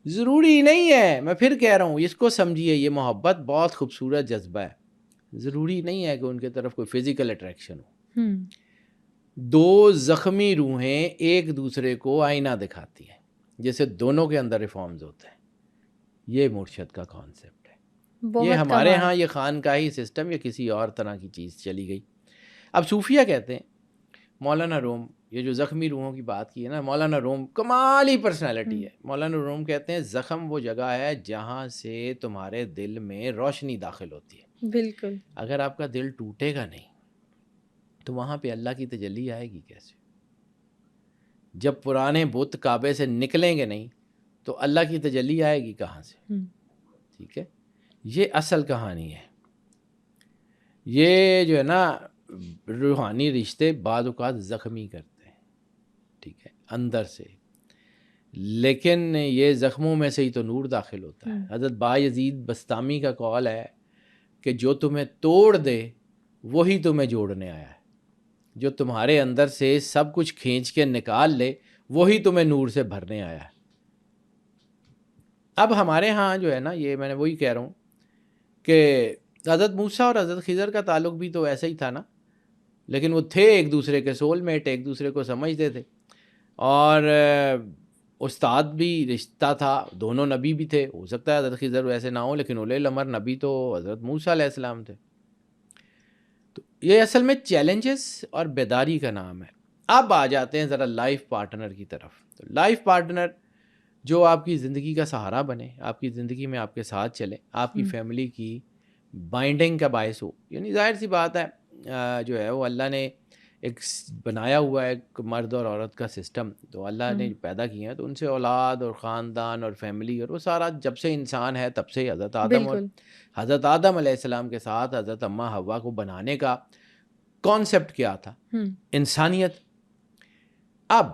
ضروری نہیں ہے، میں پھر کہہ رہا ہوں اس کو سمجھیے، یہ محبت بہت خوبصورت جذبہ ہے. ضروری نہیں ہے کہ ان کی طرف کوئی فزیکل اٹریکشن ہو. دو زخمی روحیں ایک دوسرے کو آئینہ دکھاتی ہیں، جیسے دونوں کے اندر ریفارمز ہوتے ہیں. یہ مرشد کا کانسیپٹ ہے. یہ ہمارے ہاں یہ خانقاہی سسٹم یا کسی اور طرح کی چیز چلی گئی. اب صوفیہ کہتے ہیں مولانا روم، یہ جو زخمی روحوں کی بات کی ہے نا، مولانا روم کمالی پرسنالٹی ہے. مولانا روم کہتے ہیں زخم وہ جگہ ہے جہاں سے تمہارے دل میں روشنی داخل ہوتی ہے. بالکل. اگر آپ کا دل ٹوٹے گا نہیں تو وہاں پہ اللہ کی تجلی آئے گی کیسے؟ جب پرانے بت کعبے سے نکلیں گے نہیں تو اللہ کی تجلی آئے گی کہاں سے؟ ٹھیک ہے، یہ اصل کہانی ہے. یہ جو ہے نا روحانی رشتے بعض اوقات زخمی کرتے ہیں، ٹھیک ہے، اندر سے، لیکن یہ زخموں میں سے ہی تو نور داخل ہوتا ہے. حضرت بایزید بستامی کا قول ہے کہ جو تمہیں توڑ دے وہی تمہیں جوڑنے آیا ہے، جو تمہارے اندر سے سب کچھ کھینچ کے نکال لے وہی تمہیں نور سے بھرنے آیا ہے. اب ہمارے ہاں جو ہے نا، یہ میں نے وہی کہہ رہا ہوں کہ حضرت موسیٰ اور حضرت خضر کا تعلق بھی تو ایسا ہی تھا نا، لیکن وہ تھے ایک دوسرے کے سول میٹ، ایک دوسرے کو سمجھتے تھے، اور استاد بھی رشتہ تھا. دونوں نبی بھی تھے، ہو سکتا ہے حضرت خضر ویسے نہ ہو، لیکن اولے الامر نبی تو حضرت موسیٰ علیہ السلام تھے. تو یہ اصل میں چیلنجز اور بیداری کا نام ہے. اب آ جاتے ہیں ذرا لائف پارٹنر کی طرف. تو لائف پارٹنر جو آپ کی زندگی کا سہارا بنے، آپ کی زندگی میں آپ کے ساتھ چلے، آپ کی فیملی کی بائنڈنگ کا باعث ہو. یعنی ظاہر سی بات ہے جو ہے وہ اللہ نے ایک بنایا ہوا ہے ایک مرد اور عورت کا سسٹم، تو اللہ نے پیدا کیا ہے، تو ان سے اولاد اور خاندان اور فیملی اور وہ سارا جب سے انسان ہے تب سے حضرت آدم اور حضرت آدم علیہ السلام کے ساتھ حضرت اماں حوا کو بنانے کا کانسیپٹ کیا تھا؟ انسانیت. اب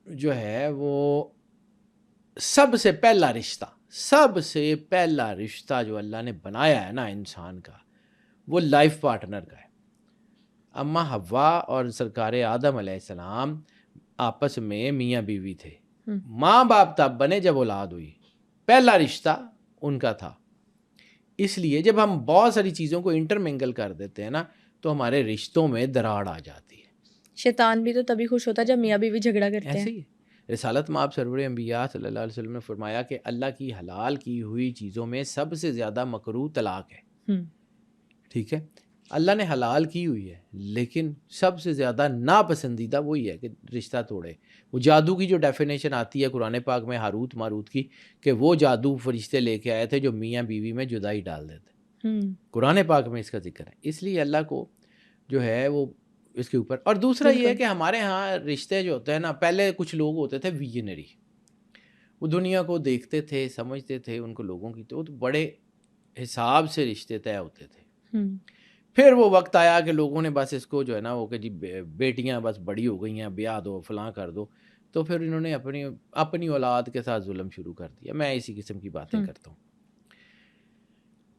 جو ہے وہ سب سے پہلا رشتہ جو اللہ نے بنایا ہے نا انسان کا، وہ لائف پارٹنر کا ہے. اماں حوا اور سرکار آدم علیہ السلام آپس میں میاں بیوی تھے. ماں باپ تب بنے جب اولاد ہوئی. پہلا رشتہ ان کا تھا. اس لیے جب ہم بہت ساری چیزوں کو انٹرمنگل کر دیتے ہیں نا تو ہمارے رشتوں میں دراڑ آ جاتی ہے. شیطان بھی تو تبھی خوش ہوتا ہے جب میاں بیوی جھگڑا کرتے ہیں. ایسے ہی رسالت مآب سرور انبیاء صلی اللہ علیہ وسلم نے فرمایا کہ اللہ کی حلال کی ہوئی چیزوں میں سب سے زیادہ مکروہ طلاق ہے. ٹھیک ہے، اللہ نے حلال کی ہوئی ہے، لیکن سب سے زیادہ ناپسندیدہ وہی ہے کہ رشتہ توڑے. وہ جادو کی جو ڈیفینیشن آتی ہے قرآن پاک میں ہاروت ماروت کی، کہ وہ جادو فرشتے لے کے آئے تھے جو میاں بیوی میں جدائی ڈال دیتے. قرآن پاک میں اس کا ذکر ہے. اس لیے اللہ کو جو ہے وہ اس کے اوپر. اور دوسرا یہ ہے کہ ہمارے ہاں رشتے جو ہوتے ہیں نا، پہلے کچھ لوگ ہوتے تھے ویژنری، وہ دنیا کو دیکھتے تھے، سمجھتے تھے، ان کو لوگوں کی تو بڑے حساب سے رشتے طے ہوتے تھے. پھر وہ وقت آیا کہ لوگوں نے بس اس کو جو ہے نا وہ کہ جی بیٹیاں بس بڑی ہو گئی ہیں، بیاہ دو، فلاں کر دو، تو پھر انہوں نے اپنی اولاد کے ساتھ ظلم شروع کر دیا. میں اسی قسم کی باتیں کرتا ہوں.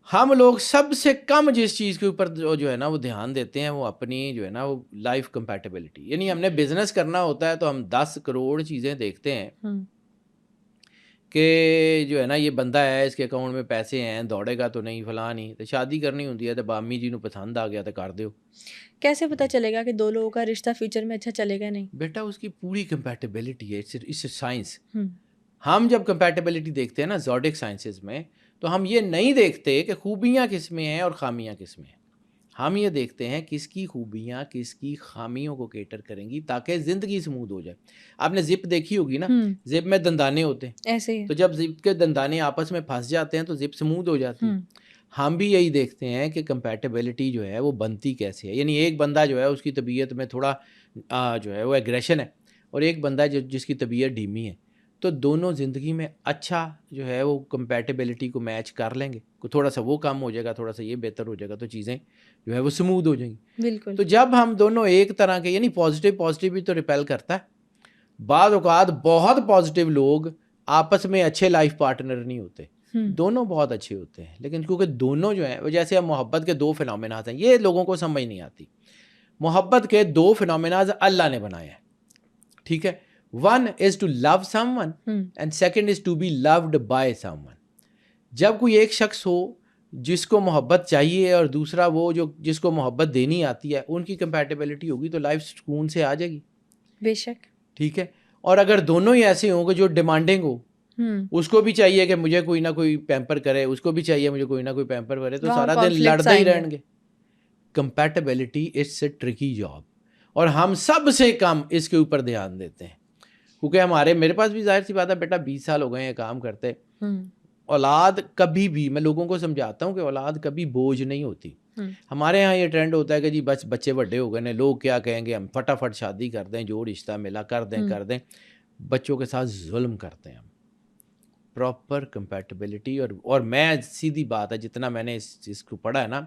ہم لوگ سب سے کم جس چیز کے اوپر جو ہے نا وہ دھیان دیتے ہیں وہ اپنی جو ہے نا وہ لائف کمپیٹیبلٹی. یعنی ہم نے بزنس کرنا ہوتا ہے تو ہم 10 کروڑ چیزیں دیکھتے ہیں کہ جو ہے نا یہ بندہ ہے، اس کے اکاؤنٹ میں پیسے ہیں، دوڑے گا تو نہیں، فلاں نہیں. تو شادی کرنی ہوتی ہے تو بامی جی نو پسند آ گیا تو کر دیو. کیسے پتہ چلے گا کہ دو لوگوں کا رشتہ فیوچر میں اچھا چلے گا؟ نہیں بیٹا، اس کی پوری کمپیٹیبلٹی ہے. اس سائنس ہم جب کمپیٹیبلٹی دیکھتے ہیں نا زوڈک سائنسز میں، تو ہم یہ نہیں دیکھتے کہ خوبیاں کس میں ہیں اور خامیاں کس میں ہیں. ہم یہ دیکھتے ہیں کس کی خوبیاں کس کی خامیوں کو کیٹر کریں گی تاکہ زندگی سموتھ ہو جائے. آپ نے زپ دیکھی ہوگی نا, زپ میں دندانے ہوتے ہیں, ایسے ہی تو جب زپ کے دندانے آپس میں پھنس جاتے ہیں تو زپ سموتھ ہو جاتی ہے. ہم بھی یہی دیکھتے ہیں کہ کمپیٹیبلٹی جو ہے وہ بنتی کیسے ہے. یعنی ایک بندہ جو ہے اس کی طبیعت میں تھوڑا جو ہے وہ ایگریشن ہے, اور ایک بندہ جس کی طبیعت ڈھیمی ہے, تو دونوں زندگی میں اچھا جو ہے وہ کمپیٹیبلٹی کو میچ کر لیں گے. تھوڑا سا وہ کم ہو جائے گا, تھوڑا سا یہ بہتر ہو جائے گا, تو چیزیں جو ہے وہ سموتھ ہو جائیں گی. بالکل. تو جب ہم دونوں ایک طرح کے, یعنی پازیٹیو بھی تو ریپیل کرتا ہے. بعض اوقات بہت پازیٹیو لوگ آپس میں اچھے لائف پارٹنر نہیں ہوتے, دونوں بہت اچھے ہوتے ہیں, لیکن کیونکہ دونوں جو ہیں, جیسے اب محبت کے دو فینومیناز ہیں, یہ لوگوں کو سمجھ نہیں آتی. محبت کے دو فینومیناز اللہ نے بنائے ہیں, ٹھیک ہے. One is to love someone and second is to be loved by someone. جب کوئی ایک شخص ہو جس کو محبت چاہیے اور دوسرا وہ جس کو محبت دینی آتی ہے, ان کی کمپیٹیبلٹی ہوگی تو لائف سکون سے آ جائے گی. بے شک. ٹھیک ہے. اور اگر دونوں ہی ایسے ہوں کہ جو ڈیمانڈنگ ہو, اس کو بھی چاہیے کہ مجھے کوئی نہ کوئی پیمپر کرے, اس کو بھی چاہیے مجھے کوئی نہ کوئی پیمپر کرے, تو سارا دن لڑتے ہی رہیں گے. Compatibility it's a tricky job, اور ہم سب سے کم اس کے اوپر دھیان دیتے ہیں. کیونکہ میرے پاس بھی ظاہر سی بات ہے بیٹا 20 سال ہو گئے ہیں کام کرتے. اولاد کبھی بھی, میں لوگوں کو سمجھاتا ہوں کہ اولاد کبھی بوجھ نہیں ہوتی. ہمارے ہاں یہ ٹرینڈ ہوتا ہے کہ جی بس بچے بڑے ہو گئے ہیں, لوگ کیا کہیں گے, ہم فٹافٹ شادی کر دیں, جو رشتہ ملا کر دیں. بچوں کے ساتھ ظلم کرتے ہیں ہم. پراپر کمپیٹیبلٹی, اور میں سیدھی بات ہے, جتنا میں نے اس چیز کو پڑھا ہے نا,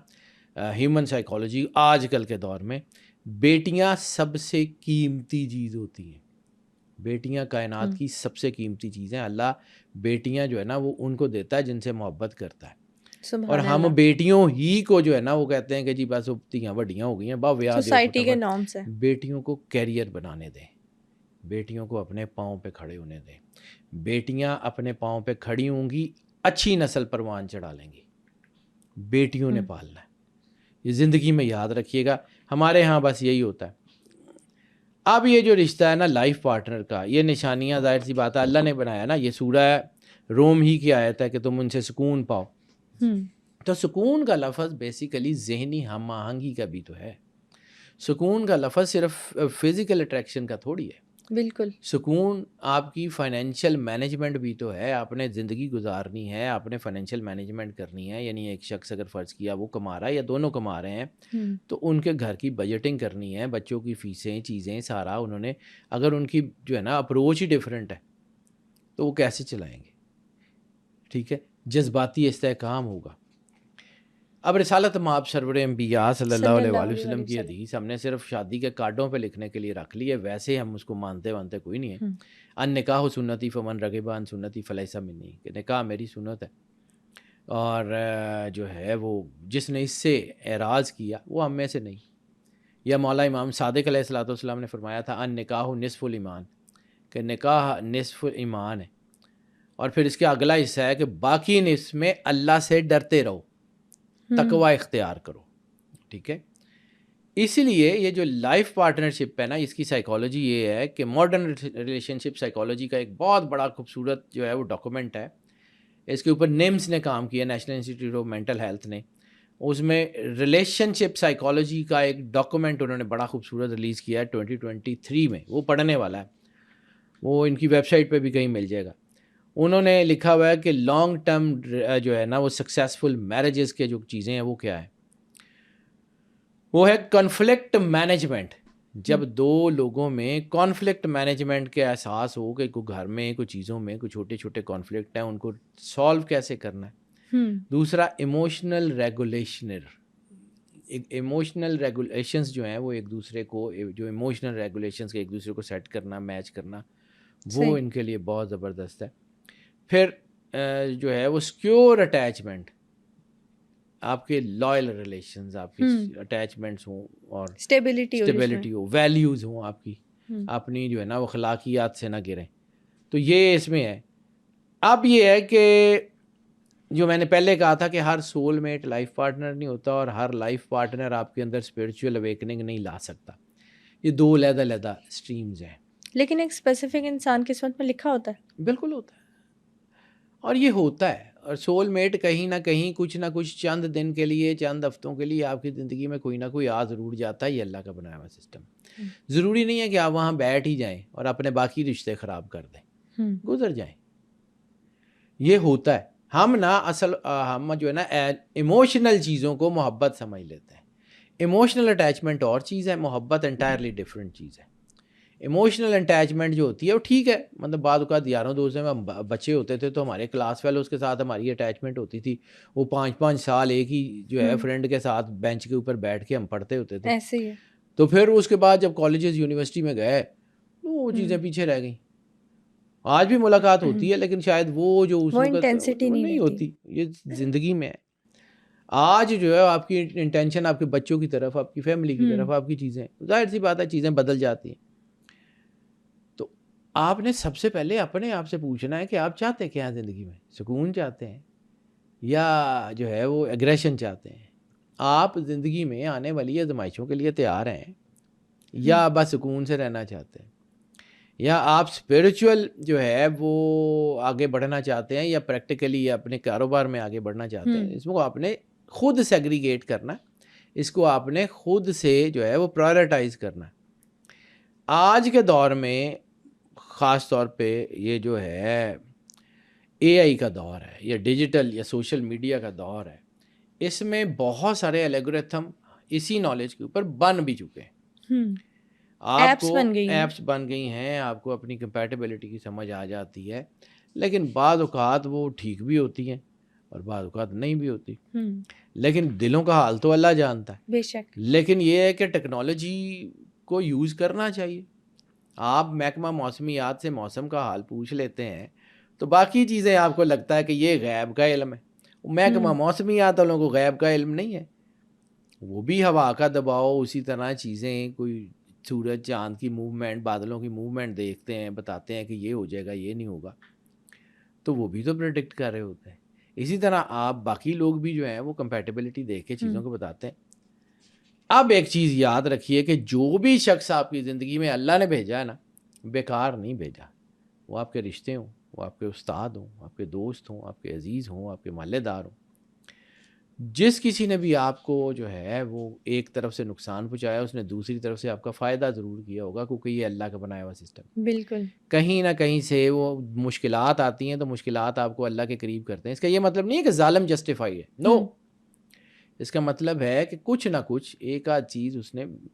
ہیومن سائیکالوجی, آج کل کے دور میں بیٹیاں سب سے قیمتی چیز ہوتی ہیں. بیٹیاں کائنات کی سب سے قیمتی چیزیں. اللہ بیٹیاں جو ہے نا وہ ان کو دیتا ہے جن سے محبت کرتا ہے. اور ہم بیٹیوں ہی کو جو ہے نا وہ کہتے ہیں کہ جی بس تیاں وڈیاں ہو گئی ہیں, سوسائٹی کے نارمز ہیں. بیٹیوں کو کیریئر بنانے دیں, بیٹیوں کو اپنے پاؤں پہ کھڑے ہونے دیں. بیٹیاں اپنے پاؤں پہ کھڑی ہوں گی, اچھی نسل پروان چڑھا لیں گی. بیٹیوں نے پالنا ہے, یہ زندگی میں یاد رکھیے گا. ہمارے ہاں بس یہی ہوتا ہے. اب یہ جو رشتہ ہے نا لائف پارٹنر کا, یہ نشانیاں ظاہر سی بات ہے اللہ نے بنایا نا. یہ سورہ روم ہی کی آیت ہے کہ تم ان سے سکون پاؤ. تو سکون کا لفظ بیسیکلی ذہنی ہم آہنگی کا بھی تو ہے. سکون کا لفظ صرف فزیکل اٹریکشن کا تھوڑی ہے. بالکل. سکون آپ کی فائنینشیل مینجمنٹ بھی تو ہے. آپ نے زندگی گزارنی ہے, آپ نے فائنینشیل مینجمنٹ کرنی ہے. یعنی ایک شخص اگر فرض کیا وہ کما رہا ہے یا دونوں کما رہے ہیں, تو ان کے گھر کی بجٹنگ کرنی ہے, بچوں کی فیسیں چیزیں سارا انہوں نے, اگر ان کی جو ہے نا اپروچ ہی ڈفرینٹ ہے تو وہ کیسے چلائیں گے. ٹھیک ہے. جذباتی استحکام ہوگا. اب رسالت مآب سرور انبیاء صلی اللہ علیہ وآلہ وسلم کی حدیث ہم نے صرف شادی کے کارڈوں پہ لکھنے کے لیے رکھ لی ہے, ویسے ہم اس کو مانتے کوئی نہیں ہے. ان نکاح سنتی فمن رغب عن سنتی فلیس منی, کہ نکاح میری سنت ہے, اور جو ہے وہ جس نے اس سے اعراض کیا وہ ہم میں سے نہیں. یا مولا امام صادق علیہ الصلوۃ والسلام نے فرمایا تھا ان نکاح نصف الایمان, کہ نکاح نصف ایمان ہے. اور پھر اس کے اگلا حصہ ہے کہ باقی نصف میں اللہ سے ڈرتے رہو, تقوی اختیار کرو. ٹھیک ہے. اسی لیے یہ جو لائف پارٹنرشپ ہے نا, اس کی سائیکالوجی یہ ہے کہ ماڈرن ریلیشن شپ سائیکالوجی کا ایک بہت بڑا خوبصورت جو ہے وہ ڈاکومنٹ ہے. اس کے اوپر نیمز نے کام کیا, national institute of mental health نے. اس میں ریلیشن شپ سائیکالوجی کا ایک ڈاکومنٹ انہوں نے بڑا خوبصورت ریلیز کیا ہے 2023 میں. وہ پڑھنے والا ہے, وہ ان کی ویب سائٹ پہ بھی کہیں مل جائے گا. انہوں نے لکھا ہوا ہے کہ لانگ ٹرم جو ہے نا وہ سکسیزفل میرجز کے جو چیزیں ہیں وہ کیا ہے, وہ ہے کانفلکٹ مینجمنٹ. جب دو لوگوں میں کانفلکٹ مینجمنٹ کے احساس ہو کہ کوئی گھر میں کچھ چیزوں میں کوئی چھوٹے چھوٹے کانفلکٹ ہیں, ان کو سالو کیسے کرنا ہے. دوسرا ایموشنل ریگولیشنر, ایموشنل ریگولیشنز جو ہیں وہ ایک دوسرے کو, جو ایموشنل ریگولیشنز کے ایک دوسرے کو سیٹ کرنا, میچ کرنا, وہ ان کے لیے بہت زبردست ہے. پھر جو ہے وہ سیکیور اٹیچمنٹ, آپ کے لائل ریلیشنز, آپ کی اٹیچمنٹس ہوں اور اسٹیبلٹی ہو, ویلیوز ہوں آپ کی, اپنی جو ہے نا وہ اخلاقیات سے نہ گریں. تو یہ اس میں ہے. اب یہ ہے کہ جو میں نے پہلے کہا تھا کہ ہر سول میٹ لائف پارٹنر نہیں ہوتا, اور ہر لائف پارٹنر آپ کے اندر اسپرچول اویکننگ نہیں لا سکتا. یہ دو علیحدہ اسٹریمز ہیں. لیکن ایک اسپیسیفک انسان قسمت میں لکھا ہوتا ہے. بالکل ہوتا ہے, اور یہ ہوتا ہے. اور سول میٹ کہیں نہ کہیں کچھ نہ کچھ چند دن کے لیے چند ہفتوں کے لیے آپ کی زندگی میں کوئی نہ کوئی آ ضرور جاتا ہے. یہ اللہ کا بنایا ہوا سسٹم. ضروری نہیں ہے کہ آپ وہاں بیٹھ ہی جائیں اور اپنے باقی رشتے خراب کر دیں, گزر جائیں. یہ ہوتا ہے. ہم جو ہے نا ایموشنل چیزوں کو محبت سمجھ لیتے ہیں. ایموشنل اٹیچمنٹ اور چیز ہے, محبت انٹائرلی ڈفرینٹ چیز ہے. ایموشنل اٹیچمنٹ جو ہوتی ہے وہ ٹھیک ہے, مطلب بعض اوقات یاروں دوستوں میں ہم بچے ہوتے تھے تو ہمارے کلاس فیلوز کے ساتھ ہماری اٹیچمنٹ ہوتی تھی. وہ 5 سال ایک ہی جو ہے فرینڈ کے ساتھ بینچ کے اوپر بیٹھ کے ہم پڑھتے ہوتے تھے. ایسے ہی. تو پھر اس کے بعد جب کالجز یونیورسٹی میں گئے تو وہ چیزیں پیچھے رہ گئیں. آج بھی ملاقات ہوتی ہے لیکن شاید وہ جو اس وقت نہیں ہوتی. یہ زندگی میں ہے. آج جو ہے آپ کی انٹینشن آپ کے بچوں کی طرف, آپ کی فیملی کی طرف, آپ کی چیزیں, ظاہر سی بات ہے چیزیں بدل جاتی ہیں. تو آپ نے سب سے پہلے اپنے آپ سے پوچھنا ہے کہ آپ چاہتے کیا ہیں زندگی میں؟ سکون چاہتے ہیں یا جو ہے وہ ایگریشن چاہتے ہیں؟ آپ زندگی میں آنے والی آزمائشوں کے لیے تیار ہیں یا بس سکون سے رہنا چاہتے ہیں؟ یا آپ اسپریچول جو ہے وہ آگے بڑھنا چاہتے ہیں یا پریکٹیکلی یا اپنے کاروبار میں آگے بڑھنا چاہتے ہیں؟ اس کو آپ نے خود سیگریگیٹ کرنا, اس کو آپ نے خود سے جو ہے وہ پرائرٹائز کرنا. آج کے دور میں خاص طور پہ یہ جو ہے اے آئی کا دور ہے یا ڈیجیٹل یا سوشل میڈیا کا دور ہے, اس میں بہت سارے الگورتھم اسی نالج کے اوپر بن بھی چکے ہیں. آپ کو ایپس بن گئی ہیں, آپ کو اپنی کمپیٹیبلٹی کی سمجھ آ جاتی ہے, لیکن بعض اوقات وہ ٹھیک بھی ہوتی ہیں اور بعض اوقات نہیں بھی ہوتی. لیکن دلوں کا حال تو اللہ جانتا ہے. بے شک. لیکن یہ ہے کہ ٹیکنالوجی کو یوز کرنا چاہیے. آپ محکمہ موسمیات سے موسم کا حال پوچھ لیتے ہیں تو باقی چیزیں آپ کو لگتا ہے کہ یہ غیب کا علم ہے. محکمہ موسمیات والوں کو غیب کا علم نہیں ہے. وہ بھی ہوا کا دباؤ, اسی طرح چیزیں, کوئی سورج چاند کی موومنٹ, بادلوں کی موومنٹ دیکھتے ہیں, بتاتے ہیں کہ یہ ہو جائے گا, یہ نہیں ہوگا, تو وہ بھی تو پریڈکٹ کر رہے ہوتے ہیں. اسی طرح آپ باقی لوگ بھی جو ہیں وہ کمپیٹیبلٹی دیکھ کے چیزوں کو بتاتے ہیں. اب ایک چیز یاد رکھیے کہ جو بھی شخص آپ کی زندگی میں اللہ نے بھیجا ہے نا, بیکار نہیں بھیجا. وہ آپ کے رشتے ہوں, وہ آپ کے استاد ہوں, آپ کے دوست ہوں, آپ کے عزیز ہوں, آپ کے محلے دار ہوں, جس کسی نے بھی آپ کو جو ہے وہ ایک طرف سے نقصان پہنچایا, اس نے دوسری طرف سے آپ کا فائدہ ضرور کیا ہوگا, کیونکہ یہ اللہ کا بنایا ہوا سسٹم. بالکل. کہیں نہ کہیں سے وہ مشکلات آتی ہیں تو مشکلات آپ کو اللہ کے قریب کرتے ہیں. اس کا یہ مطلب نہیں ہے کہ ظالم جسٹیفائی ہے, نو. اس کا مطلب ہے کہ کچھ نہ کچھ ایک آدھ چیز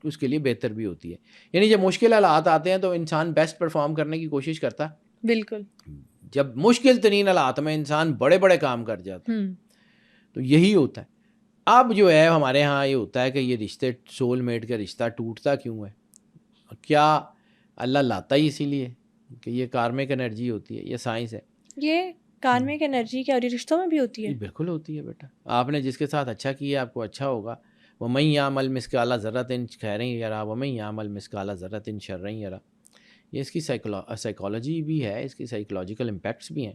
اس کے لیے بہتر بھی ہوتی ہے. یعنی جب مشکل حالات آتے ہیں تو انسان بیسٹ پرفارم کرنے کی کوشش کرتا ہے. بالکل. جب مشکل ترین حالات میں انسان بڑے بڑے کام کر جاتا ہے, تو یہی ہوتا ہے. اب جو ہے ہمارے ہاں یہ ہوتا ہے کہ یہ رشتے, سول میٹ کا رشتہ ٹوٹتا کیوں ہے؟ کیا اللہ لاتا ہی اسی لیے کہ یہ کارمک انرجی ہوتی ہے, یہ سائنس ہے. یہ کارمک انرجی کیا اور رشتوں میں بھی ہوتی ہے؟ بالکل ہوتی ہے بیٹا. آپ نے جس کے ساتھ اچھا کیا آپ کو اچھا ہوگا. وَمَن يَعْمَلْ مِثْقَالَ ذَرَّةٍ خَيْرًا يَرَهُ وَمَن يَعْمَلْ مِثْقَالَ ذَرَّةٍ شَرًّا يَرَهُ. یہ اس کی سائیکالوجی بھی ہے, اس کی سائیکولوجیکل امپیکٹس بھی ہیں.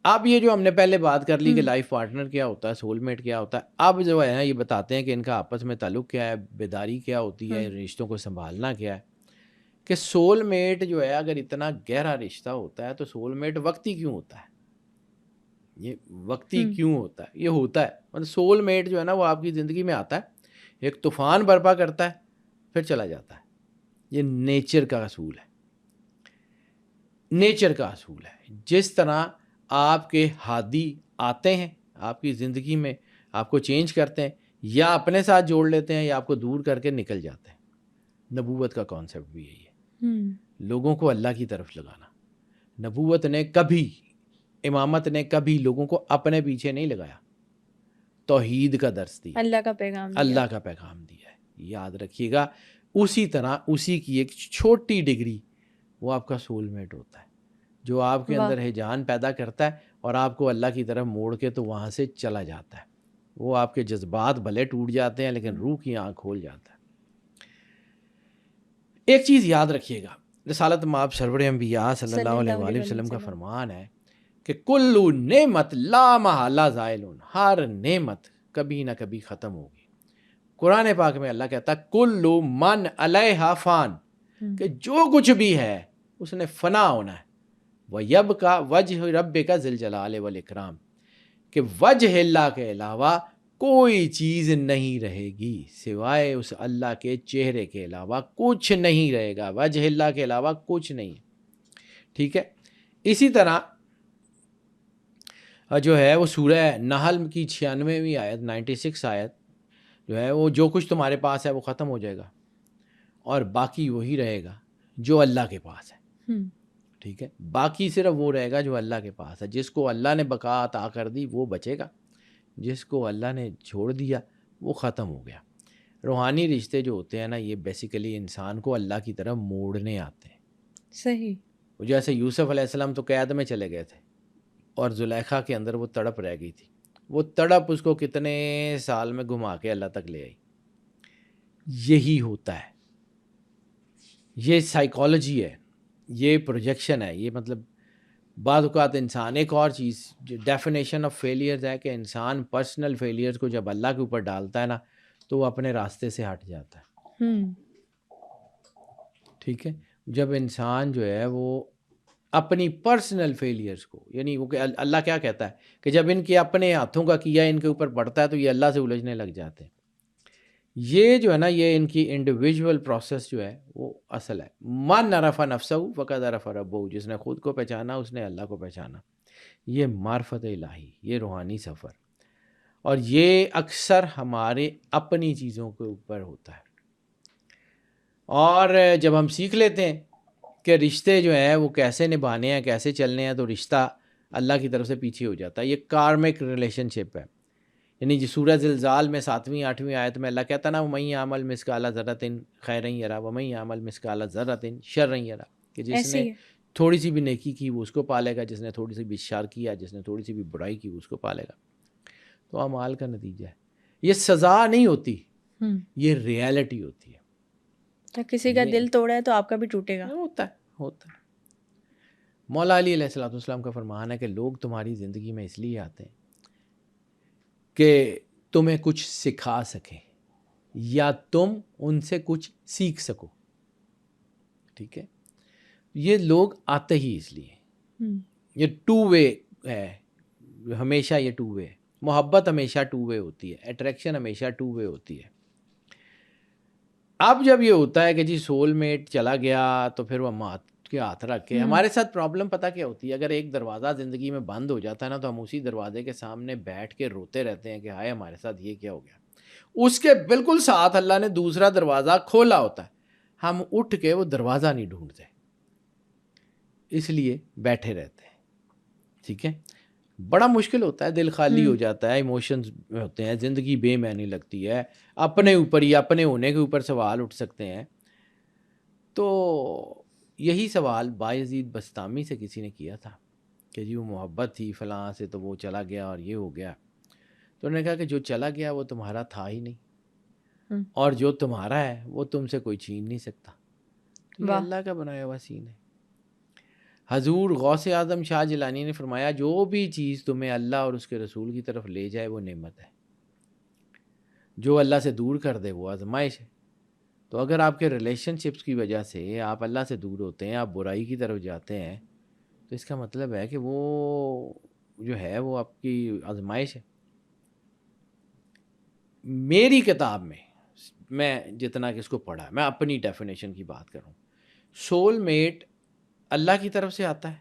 اب یہ جو ہم نے پہلے بات کر لی کہ لائف پارٹنر کیا ہوتا ہے, سول میٹ کیا ہوتا ہے, اب جو ہے یہ بتاتے ہیں کہ ان کا آپس میں تعلق کیا ہے, بیداری کیا ہوتی ہے, رشتوں کو سنبھالنا کیا ہے. کہ سول میٹ جو ہے اگر اتنا گہرا رشتہ ہوتا ہے تو سول میٹ وقتی کیوں ہوتا ہے؟ یہ وقتی کیوں ہوتا ہے؟ یہ ہوتا ہے مطلب سول میٹ جو ہے نا وہ آپ کی زندگی میں آتا ہے, ایک طوفان برپا کرتا ہے, پھر چلا جاتا ہے. یہ نیچر کا اصول ہے, نیچر کا اصول ہے. جس طرح آپ کے ہادی آتے ہیں آپ کی زندگی میں, آپ کو چینج کرتے ہیں, یا اپنے ساتھ جوڑ لیتے ہیں یا آپ کو دور کر کے نکل جاتے ہیں. نبوت کا کانسیپٹ بھی یہی ہے, لوگوں کو اللہ کی طرف لگانا. نبوت نے کبھی, امامت نے کبھی لوگوں کو اپنے پیچھے نہیں لگایا, توحید کا درس دیا, اللہ کا پیغام دیا, اللہ کا پیغام دیا ہے. یاد رکھیے گا. اسی طرح اسی کی ایک چھوٹی ڈگری وہ آپ کا سول میٹ ہوتا ہے, جو آپ کے اندر ہیجان پیدا کرتا ہے اور آپ کو اللہ کی طرف موڑ کے تو وہاں سے چلا جاتا ہے. وہ آپ کے جذبات بھلے ٹوٹ جاتے ہیں لیکن روح کی آنکھ کھول جاتا ہے. ایک چیز یاد رکھیے گا, رسالت مآب سرور انبیاء صلی اللہ علیہ وآلہ وسلم کا فرمان ہے کہ کلو نعمت لا محالہ زائلون, ہر نعمت کبھی نہ کبھی ختم ہوگی. قرآن پاک میں اللہ کہتا ہے کلو من علیہا فان, کہ جو کچھ بھی ہے اس نے فنا ہونا ہے. وَيَبْقَى وَجْهُ رَبِّكَ ذِي الْجَلَالِ وَالْإِكْرَامِ, کہ وجہ اللہ کے علاوہ کوئی چیز نہیں رہے گی، سوائے اس اللہ کے چہرے کے علاوہ کچھ نہیں رہے گا، وجہ اللہ کے علاوہ کچھ نہیں. ٹھیک ہے. اسی طرح جو ہے وہ سورہ نحل کی 96ویں آیت 96 آیت جو ہے وہ جو کچھ تمہارے پاس ہے وہ ختم ہو جائے گا اور باقی وہی رہے گا جو اللہ کے پاس ہے. ٹھیک ہے. باقی صرف وہ رہے گا جو اللہ کے پاس ہے. جس کو اللہ نے بقا عطا کر دی وہ بچے گا، جس کو اللہ نے چھوڑ دیا وہ ختم ہو گیا. روحانی رشتے جو ہوتے ہیں نا یہ بیسیکلی انسان کو اللہ کی طرف موڑنے آتے ہیں. صحیح. جیسے یوسف علیہ السلام تو قید میں چلے گئے تھے اور زلیخا کے اندر وہ تڑپ رہ گئی تھی. وہ تڑپ اس کو کتنے سال میں گھما کے اللہ تک لے آئی. یہی ہوتا ہے، یہ سائیکالوجی ہے، یہ پروجیکشن ہے. یہ مطلب بعض اوقات انسان ایک اور چیز جو ڈیفینیشن آف فیلیئرز ہے کہ انسان پرسنل فیلیئرز کو جب اللہ کے اوپر ڈالتا ہے نا تو وہ اپنے راستے سے ہٹ جاتا ہے. ٹھیک ہے. جب انسان جو ہے وہ اپنی پرسنل فیلیئرز کو، یعنی وہ کہ اللہ کیا کہتا ہے کہ جب ان کے اپنے ہاتھوں کا کیا ان کے اوپر پڑتا ہے تو یہ اللہ سے الجھنے لگ جاتے ہیں. یہ جو ہے نا یہ ان کی انڈیویجول پروسیس جو ہے وہ اصل ہے. من عرف نفسہ فقد عرف ربہ، جس نے خود کو پہچانا اس نے اللہ کو پہچانا. یہ معرفت الہی، یہ روحانی سفر، اور یہ اکثر ہمارے اپنی چیزوں کے اوپر ہوتا ہے. اور جب ہم سیکھ لیتے ہیں کہ رشتے جو ہیں وہ کیسے نبھانے ہیں، کیسے چلنے ہیں، تو رشتہ اللہ کی طرف سے پیچھے ہو جاتا ہے. یہ کارمک ریلیشن شپ ہے. یعنی جو سورہ زلزال میں 7ویں 8ویں آیت میں اللہ کہتا ہے نا وَمَن يَعْمَلْ مِثْقَالَ ذَرَّةٍ خَيْرًا يَرَهُ وَمَن يَعْمَلْ مِثْقَالَ ذَرَّةٍ شَرًّا يَرَهُ، کہ جس نے تھوڑی سی بھی نیکی کی وہ اس کو پالے گا، جس نے تھوڑی سی بھی شر کیا، جس نے تھوڑی سی بھی برائی کی وہ اس کو پالے گا. تو اعمال کا نتیجہ ہے. یہ سزا نہیں ہوتی، یہ ریالٹی ہوتی ہے. تو کسی کا دل توڑا ہے تو آپ کا بھی ٹوٹے گا. ہوتا ہے. مولا علی علیہ السلام کا فرمان ہے کہ لوگ تمہاری زندگی میں اس لیے آتے ہیں کہ تمہیں کچھ سکھا سکیں یا تم ان سے کچھ سیکھ سکو. ٹھیک ہے. یہ لوگ آتے ہی اس لیے. یہ ٹو وے ہے، ہمیشہ یہ ٹو وے. محبت ہمیشہ ٹو وے ہوتی ہے، اٹریکشن ہمیشہ ٹو وے ہوتی ہے. اب جب یہ ہوتا ہے کہ جی سول میٹ چلا گیا تو پھر وہ کے ہاتھ رکھ کے ہمارے ساتھ پرابلم پتہ کیا ہوتی ہے. اگر ایک دروازہ زندگی میں بند ہو جاتا ہے نا تو ہم اسی دروازے کے سامنے بیٹھ کے روتے رہتے ہیں کہ ہائے ہمارے ساتھ یہ کیا ہو گیا. اس کے بالکل ساتھ اللہ نے دوسرا دروازہ کھولا ہوتا ہے، ہم اٹھ کے وہ دروازہ نہیں ڈھونڈتے، اس لیے بیٹھے رہتے ہیں. ٹھیک ہے. بڑا مشکل ہوتا ہے، دل خالی ہو جاتا ہے، ایموشنز ہوتے ہیں، زندگی بے معنی لگتی ہے، اپنے اوپر یا اپنے ہونے کے اوپر سوال اٹھ سکتے ہیں. تو یہی سوال بایزید بستامی سے کسی نے کیا تھا کہ جی وہ محبت تھی فلاں سے تو وہ چلا گیا اور یہ ہو گیا. تو انہوں نے کہا کہ جو چلا گیا وہ تمہارا تھا ہی نہیں، اور جو تمہارا ہے وہ تم سے کوئی چھین نہیں سکتا. تو یہ اللہ کا بنایا ہوا سین ہے. حضور غوث اعظم شاہ جیلانی نے فرمایا جو بھی چیز تمہیں اللہ اور اس کے رسول کی طرف لے جائے وہ نعمت ہے، جو اللہ سے دور کر دے وہ آزمائش ہے. تو اگر آپ کے ریلیشن شپس کی وجہ سے آپ اللہ سے دور ہوتے ہیں، آپ برائی کی طرف جاتے ہیں، تو اس کا مطلب ہے کہ وہ جو ہے وہ آپ کی آزمائش ہے. میری کتاب میں جتنا کہ اس کو پڑھا، میں اپنی ڈیفینیشن کی بات کروں، سول میٹ اللہ کی طرف سے آتا ہے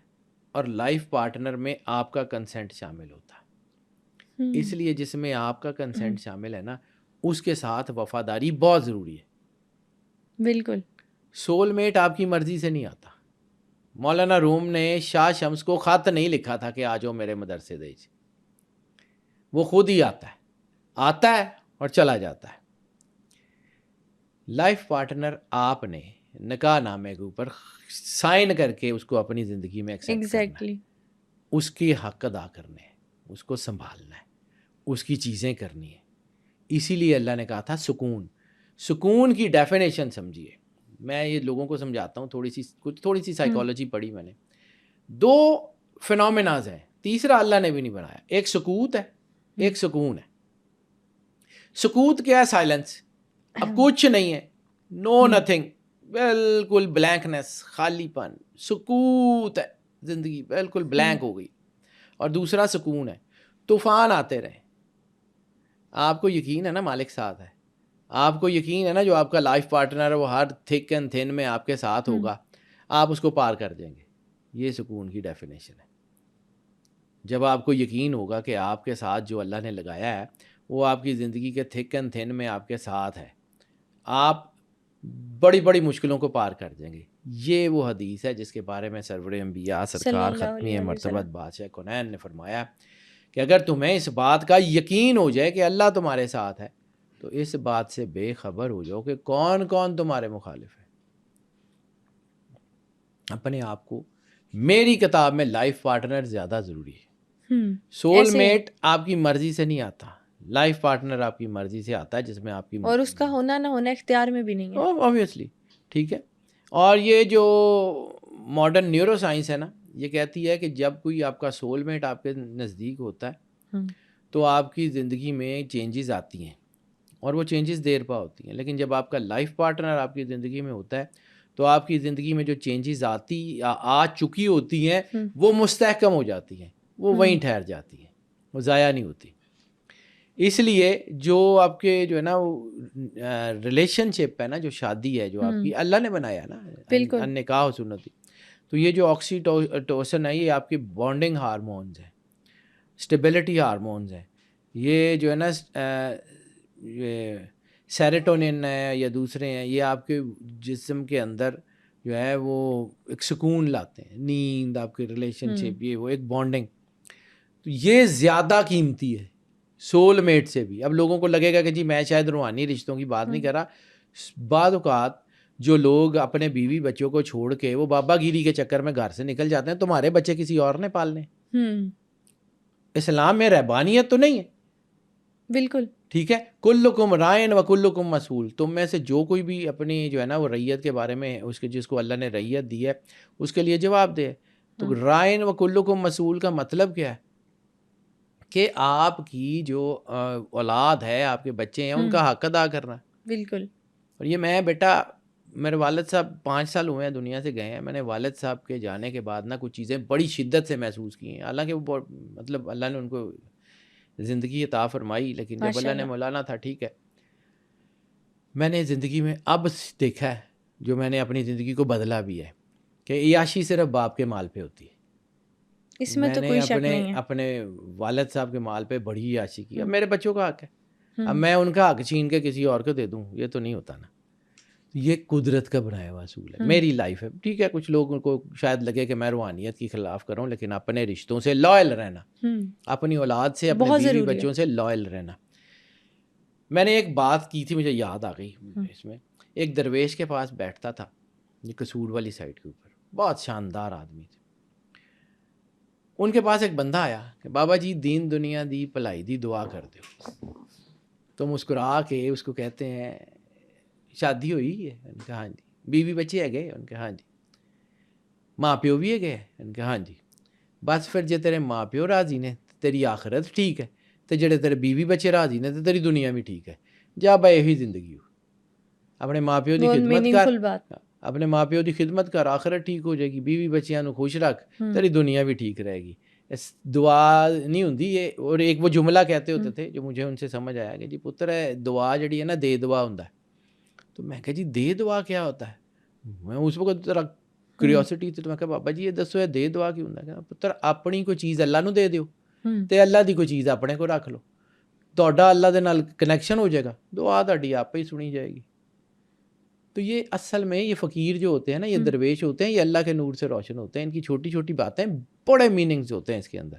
اور لائف پارٹنر میں آپ کا کنسنٹ شامل ہوتا ہے. اس لیے جس میں آپ کا کنسنٹ شامل ہے نا اس کے ساتھ وفاداری بہت ضروری ہے. بالکل. سول میٹ آپ کی مرضی سے نہیں آتا. مولانا روم نے شاہ شمس کو خط نہیں لکھا تھا کہ آ جاؤ میرے مدرسے دیج، وہ خود ہی آتا ہے اور چلا جاتا ہے. لائف پارٹنر آپ نے نکاح نامے کے اوپر سائن کر کے اس کو اپنی زندگی میں ایکسیپٹ کرنا ہے، اس کی حق ادا کرنے ہیں، اس کو سنبھالنا ہے، اس کی چیزیں کرنی ہیں. اسی لیے اللہ نے کہا تھا سکون کی ڈیفینیشن سمجھیے. میں یہ لوگوں کو سمجھاتا ہوں، تھوڑی سی سائیکالوجی پڑھی میں نے. 2 فینومیناز ہیں، تیسرا اللہ نے بھی نہیں بنایا. ایک سکوت ہے، ایک سکون ہے. سکوت کیا ہے؟ سائلنس. اب کچھ نہیں ہے، نو نتھنگ، بالکل بلینکنس، خالی پن، سکوت ہے، زندگی بالکل بلینک ہو گئی. اور دوسرا سکون ہے. طوفان آتے رہیں، آپ کو یقین ہے نا مالک ساتھ ہے، آپ کو یقین ہے نا جو آپ کا لائف پارٹنر ہے وہ ہر تھک اینڈ تھن میں آپ کے ساتھ ہوگا، آپ اس کو پار کر دیں گے. یہ سکون کی ڈیفینیشن ہے. جب آپ کو یقین ہوگا کہ آپ کے ساتھ جو اللہ نے لگایا ہے وہ آپ کی زندگی کے تھک اینڈ تھن میں آپ کے ساتھ ہے، آپ بڑی بڑی مشکلوں کو پار کر دیں گے. یہ وہ حدیث ہے جس کے بارے میں سرور انبیاء سرکار ختمی مرتبت بادشاہ کونین نے فرمایا کہ اگر تمہیں اس بات کا یقین ہو جائے کہ اللہ تمہارے ساتھ ہے تو اس بات سے بے خبر ہو جاؤ کہ کون کون تمہارے مخالف ہے. اپنے آپ کو میری کتاب میں لائف پارٹنر زیادہ ضروری ہے. سول میٹ آپ کی مرضی سے نہیں آتا، لائف پارٹنر آپ کی مرضی سے آتا ہے جس میں آپ کی اور اس کا ہونا نہ ہونا اختیار میں بھی نہیں ہے obviously. ٹھیک ہے. اور یہ جو ماڈرن نیورو سائنس ہے نا یہ کہتی ہے کہ جب کوئی آپ کا سول میٹ آپ کے نزدیک ہوتا ہے تو آپ کی زندگی میں چینجز آتی ہیں اور وہ چینجز دیر پا ہوتی ہیں، لیکن جب آپ کا لائف پارٹنر آپ کی زندگی میں ہوتا ہے تو آپ کی زندگی میں جو چینجز آ چکی ہوتی ہیں وہ مستحکم ہو جاتی ہیں، وہ وہیں ٹھہر جاتی ہیں، وہ ضائع نہیں ہوتی. اس لیے جو آپ کے جو ہے نا ریلیشن شپ ہے نا، جو شادی ہے جو آپ کی اللہ نے بنایا نا، نکاح و سنتی، تو یہ جو آکسیٹوسن ہے یہ آپ کی بانڈنگ ہارمونز ہیں، اسٹیبلٹی ہارمونز ہیں. یہ جو ہے نا یہ سیروٹونن ہے یا دوسرے ہیں، یہ آپ کے جسم کے اندر جو ہے وہ ایک سکون لاتے ہیں، نیند، آپ کی ریلیشن شپ، یہ وہ ایک بانڈنگ. تو یہ زیادہ قیمتی ہے سول میٹ سے بھی. اب لوگوں کو لگے گا کہ جی میں شاید روحانی رشتوں کی بات نہیں کر رہا. بعض اوقات جو لوگ اپنے بیوی بچوں کو چھوڑ کے وہ بابا گیری کے چکر میں گھر سے نکل جاتے ہیں، تمہارے بچے کسی اور نے پالنے. اسلام میں رہبانیت تو نہیں ہے. بالکل ٹھیک ہے. کلکم رائن و کلکم مسئول. تم میں سے جو کوئی بھی اپنی جو ہے نا وہ ریت کے بارے میں اس کے جس کو اللہ نے ریت دی ہے اس کے لیے جواب دے. تو رائن و کلکم مسئول کا مطلب کیا ہے کہ آپ کی جو اولاد ہے، آپ کے بچے ہیں، ان کا حق ادا کرنا. بالکل. اور یہ میں بیٹا میرے والد صاحب 5 سال ہوئے ہیں دنیا سے گئے ہیں، میں نے والد صاحب کے جانے کے بعد نا کچھ چیزیں بڑی شدت سے محسوس کی ہیں. حالانکہ وہ مطلب اللہ نے ان کو زندگی عطا فرمائی، لیکن جب اللہ نے مولانا تھا ٹھیک ہے. میں نے زندگی میں اب دیکھا ہے، جو میں نے اپنی زندگی کو بدلا بھی ہے، کہ عیاشی صرف باپ کے مال پہ ہوتی ہے. اس میں تو کوئی شک نہیں ہے. اپنے والد صاحب کے مال پہ بڑی عیاشی کی. اب میرے بچوں کا حق ہے، اب میں ان کا حق چھین کے کسی اور کو دے دوں، یہ تو نہیں ہوتا نا. یہ قدرت کا بنایا ہوا اصول ہے. میری لائف ہے ٹھیک ہے. کچھ لوگوں کو شاید لگے کہ میں روحانیت کی خلاف کروں، لیکن اپنے رشتوں سے لائل رہنا، اپنی اولاد سے، اپنے بیوی بچوں سے لائل رہنا. میں نے ایک بات کی تھی مجھے یاد آ گئی اس میں. ایک درویش کے پاس بیٹھتا تھا یہ قصور والی سائڈ کے اوپر، بہت شاندار آدمی تھے. ان کے پاس ایک بندہ آیا کہ بابا جی دین دنیا دی بھلائی دی دعا کر دو. تو مسکرا کے اس کو کہتے ہیں شادی ہوئی ہے؟ ان کے ہاں جی. بیوی بچے ہے گئے؟ ان کے ہاں جی. ماں پیو بھی ہے گئے؟ ان کے ہاں جی. بس پھر جے تیرے ماں پیو راضی نے تیری آخرت ٹھیک ہے، تو جڑے تیرے بیوی بچے راضی نے تو تیری دنیا بھی ٹھیک ہے. جا بھائی یہی زندگی ہو، اپنے ماں پیو دی خدمت کر، اپنے ماں پیو دی خدمت کر، آخرت ٹھیک ہو جائے گی. بیوی بچیاں نو خوش رکھ، تیری دنیا بھی ٹھیک رہے گی. دعا نہیں ہوندی یہ. اور ایک وہ جملہ کہتے ہوتے تھے جو مجھے ان سے سمجھ آیا کہ جی پتر ہے دعا جڑی ہے نا دے دعا ہوندا ہے. تو میں کہا جی دے دعا کیا ہوتا ہے؟ میں اس وقت ذرا کیوریوسٹی تھی، تو میں کہا بابا جی یہ دسو ہے دے دعا کی ہوندا ہے؟ پتر اپنی کوئی چیز اللہ نو دے دیو تے اللہ دی کوئی چیز اپنے کو رکھ لو، تہاڈا اللہ دے نال کنیکشن ہو جائے گا، دعا تہاڈی آپ ہی سنی جائے گی. تو یہ اصل میں یہ فقیر جو ہوتے ہیں نا، یہ درویش ہوتے ہیں، یہ اللہ کے نور سے روشن ہوتے ہیں. ان کی چھوٹی چھوٹی باتیں بڑے میننگز ہوتے ہیں اس کے اندر.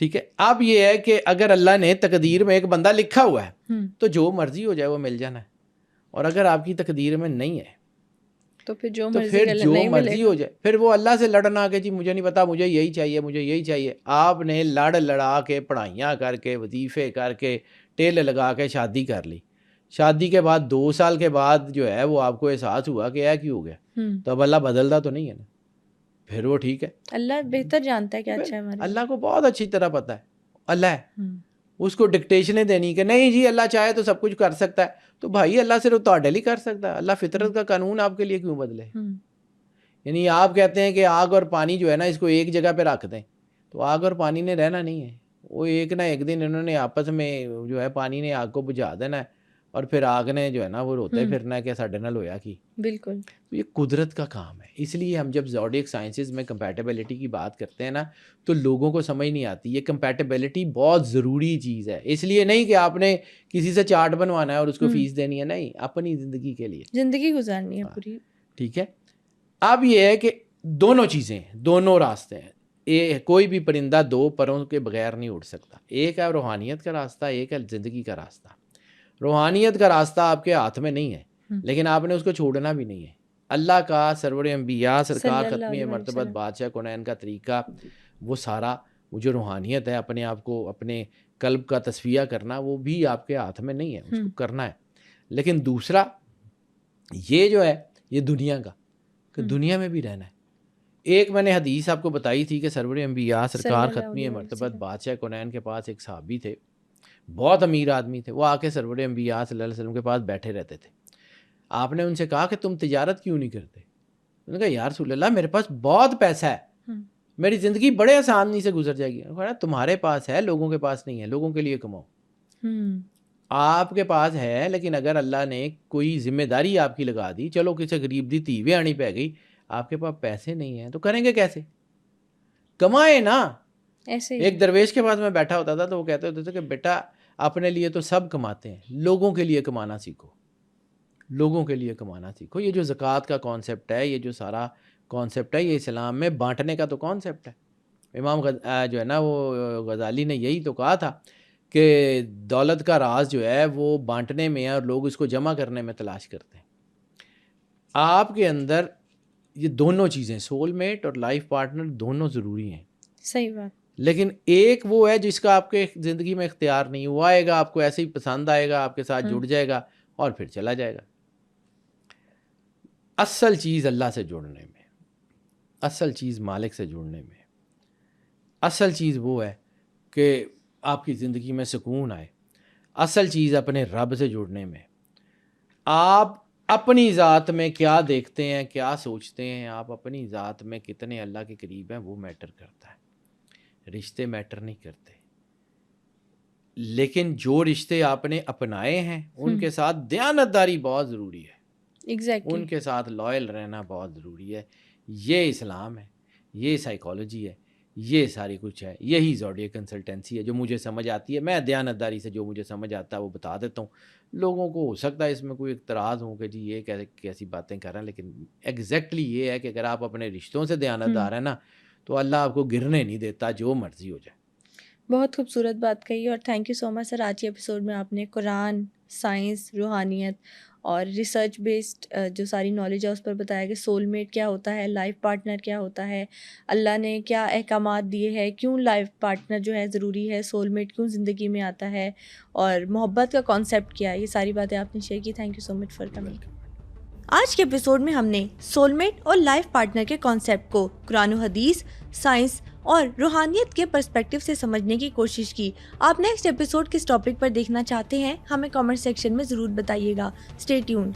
ٹھیک ہے. اب یہ ہے کہ اگر اللہ نے تقدیر میں ایک بندہ لکھا ہوا ہے تو جو مرضی ہو جائے وہ مل جانا ہے. اور اگر آپ کی تقدیر میں نہیں ہے تو پھر جو مرضی ہو جائے، پھر وہ اللہ سے لڑنا کہ جی مجھے نہیں پتا، مجھے یہی چاہیے، مجھے یہی چاہیے. آپ نے لڑا کے پڑھائیاں کر کے وظیفے کر کے ٹیل لگا کے شادی کر لی. شادی کے بعد 2 سال کے بعد جو ہے وہ آپ کو احساس ہوا کہ کیوں ہو گیا، تو اب اللہ بدلتا تو نہیں ہے نا، پھر وہ ٹھیک ہے. اللہ بہتر جانتا ہے کہ اچھا ہے ہمارے. اللہ کو بہت اچھی طرح پتہ ہے. اللہ ہے، اس کو ڈکٹیشنیں دینی کہ نہیں جی اللہ چاہے تو سب کچھ کر سکتا ہے. تو بھائی اللہ صرف تہاڈے لیے کر سکتا ہے. اللہ فطرت کا قانون آپ کے لیے کیوں بدلے؟ یعنی آپ کہتے ہیں کہ آگ اور پانی جو ہے نا اس کو ایک جگہ پہ رکھ دیں، تو آگ اور پانی نے رہنا نہیں ہے. وہ ایک نہ ایک دن انہوں نے آپس میں جو ہے پانی نے آگ کو بجھا دینا ہے اور پھر آگ نے جو ہے نا وہ روتے پھرنا ہے کہ ساڈے نال ہویا کی. بالکل یہ قدرت کا کام ہے. اس لیے ہم جب زوڈیک سائنسز میں کمپیٹیبلٹی کی بات کرتے ہیں نا تو لوگوں کو سمجھ نہیں آتی. یہ کمپیٹیبلٹی بہت ضروری چیز ہے. اس لیے نہیں کہ آپ نے کسی سے چارٹ بنوانا ہے اور اس کو فیس دینی ہے, نہیں, اپنی زندگی کے لیے زندگی گزارنی ہے پوری. ٹھیک ہے. اب یہ ہے کہ دونوں چیزیں, دونوں راستے ہیں. کوئی بھی پرندہ دو پروں کے بغیر نہیں اڑ سکتا. ایک ہے روحانیت کا راستہ, ایک ہے زندگی کا راستہ. روحانیت کا راستہ آپ کے ہاتھ میں نہیں ہے, لیکن آپ نے اس کو چھوڑنا بھی نہیں ہے. اللہ کا سرور انبیاء سرکار ختمی مرتبت بادشاہ کونین کا طریقہ, وہ سارا وہ جو روحانیت ہے, اپنے آپ کو اپنے قلب کا تصفیہ کرنا, وہ بھی آپ کے ہاتھ میں نہیں ہے, اس کو کرنا ہے. لیکن دوسرا یہ جو ہے یہ دنیا کا, کہ دنیا میں بھی رہنا ہے. ایک میں نے حدیث آپ کو بتائی تھی کہ سرور انبیاء سرکار ختمی مرتبت بادشاہ کونین کے پاس ایک صحابی تھے, بہت امیر آدمی تھے. وہ آ کے سرور انبیاء صلی اللہ علیہ وسلم کے پاس بیٹھے رہتے تھے. آپ نے ان سے کہا کہ تم تجارت کیوں نہیں کرتے؟ انہوں نے کہا یا رسول اللہ میرے پاس بہت پیسہ ہے, میری زندگی بڑے آسانی سے گزر جائے گی. تمہارے پاس ہے, لوگوں کے پاس نہیں ہے, لوگوں کے لیے کماؤ. آپ کے پاس ہے, لیکن اگر اللہ نے کوئی ذمہ داری آپ کی لگا دی, چلو کسی غریب دی تیویں آنی پہ گئی, آپ کے پاس پیسے نہیں ہیں تو کریں گے کیسے؟ کمائے نا. ایک درویش کے پاس میں بیٹھا ہوتا تھا تو وہ کہتے ہوتے تھے کہ بیٹا اپنے لیے تو سب کماتے ہیں, لوگوں کے لیے کمانا سیکھو, لوگوں کے لیے کمانا سیکھو. یہ جو زکوٰۃ کا کانسیپٹ ہے, یہ جو سارا کانسیپٹ ہے, یہ اسلام میں بانٹنے کا تو کانسیپٹ ہے. امام جو ہے نا وہ غزالی نے یہی تو کہا تھا کہ دولت کا راز جو ہے وہ بانٹنے میں ہے اور لوگ اس کو جمع کرنے میں تلاش کرتے ہیں. آپ کے اندر یہ دونوں چیزیں, سول میٹ اور لائف پارٹنر, دونوں ضروری ہیں. صحیح بات. لیکن ایک وہ ہے جس کا آپ کے زندگی میں اختیار نہیں, وہ آئے گا, آپ کو ایسے ہی پسند آئے گا, آپ کے ساتھ جڑ جائے گا اور پھر چلا جائے گا. اصل چیز اللہ سے جڑنے میں, اصل چیز مالک سے جڑنے میں, اصل چیز وہ ہے کہ آپ کی زندگی میں سکون آئے. اصل چیز اپنے رب سے جڑنے میں. آپ اپنی ذات میں کیا دیکھتے ہیں, کیا سوچتے ہیں, آپ اپنی ذات میں کتنے اللہ کے قریب ہیں, وہ میٹر کرتا ہے. رشتے میٹر نہیں کرتے. لیکن جو رشتے آپ نے اپنائے ہیں ان کے ساتھ دیانتداری بہت ضروری ہے. ان کے ساتھ لائل رہنا بہت ضروری ہے. یہ اسلام ہے, یہ سائیکالوجی ہے, یہ ساری کچھ ہے. یہی زوڈیک کنسلٹنسی ہے جو مجھے سمجھ آتی ہے. میں دیانتداری سے جو مجھے سمجھ آتا ہے وہ بتا دیتا ہوں. لوگوں کو ہو سکتا ہے اس میں کوئی اعتراض ہو کہ جی یہ کیسی باتیں کر رہے ہیں, لیکن ایگزیکٹلی یہ ہے کہ اگر آپ اپنے رشتوں سے دیانتدار ہیں نا تو اللہ آپ کو گرنے نہیں دیتا, جو مرضی ہو جائے. بہت خوبصورت بات کہی, اور تھینک یو سو مچ سر. آج کے ایپیسوڈ میں آپ نے قرآن, سائنس, روحانیت اور ریسرچ بیسڈ جو ساری نالج ہے اس پر بتایا کہ سول میٹ کیا ہوتا ہے, لائف پارٹنر کیا ہوتا ہے, اللہ نے کیا احکامات دیے ہیں, کیوں لائف پارٹنر جو ہے ضروری ہے, سول میٹ کیوں زندگی میں آتا ہے, اور محبت کا کانسیپٹ کیا ہے. یہ ساری باتیں آپ نے شیئر کی. Thank you so much for coming. آج کے ایپیسوڈ میں ہم نے سول میٹ اور لائف پارٹنر کے کانسیپٹ کو قرآن و حدیث, سائنس اور روحانیت کے پرسپیکٹیو سے سمجھنے کی کوشش کی. آپ نیکسٹ ایپیسوڈ کس ٹاپک پر دیکھنا چاہتے ہیں ہمیں کامنٹ سیکشن میں ضرور بتائیے گا. Stay tuned.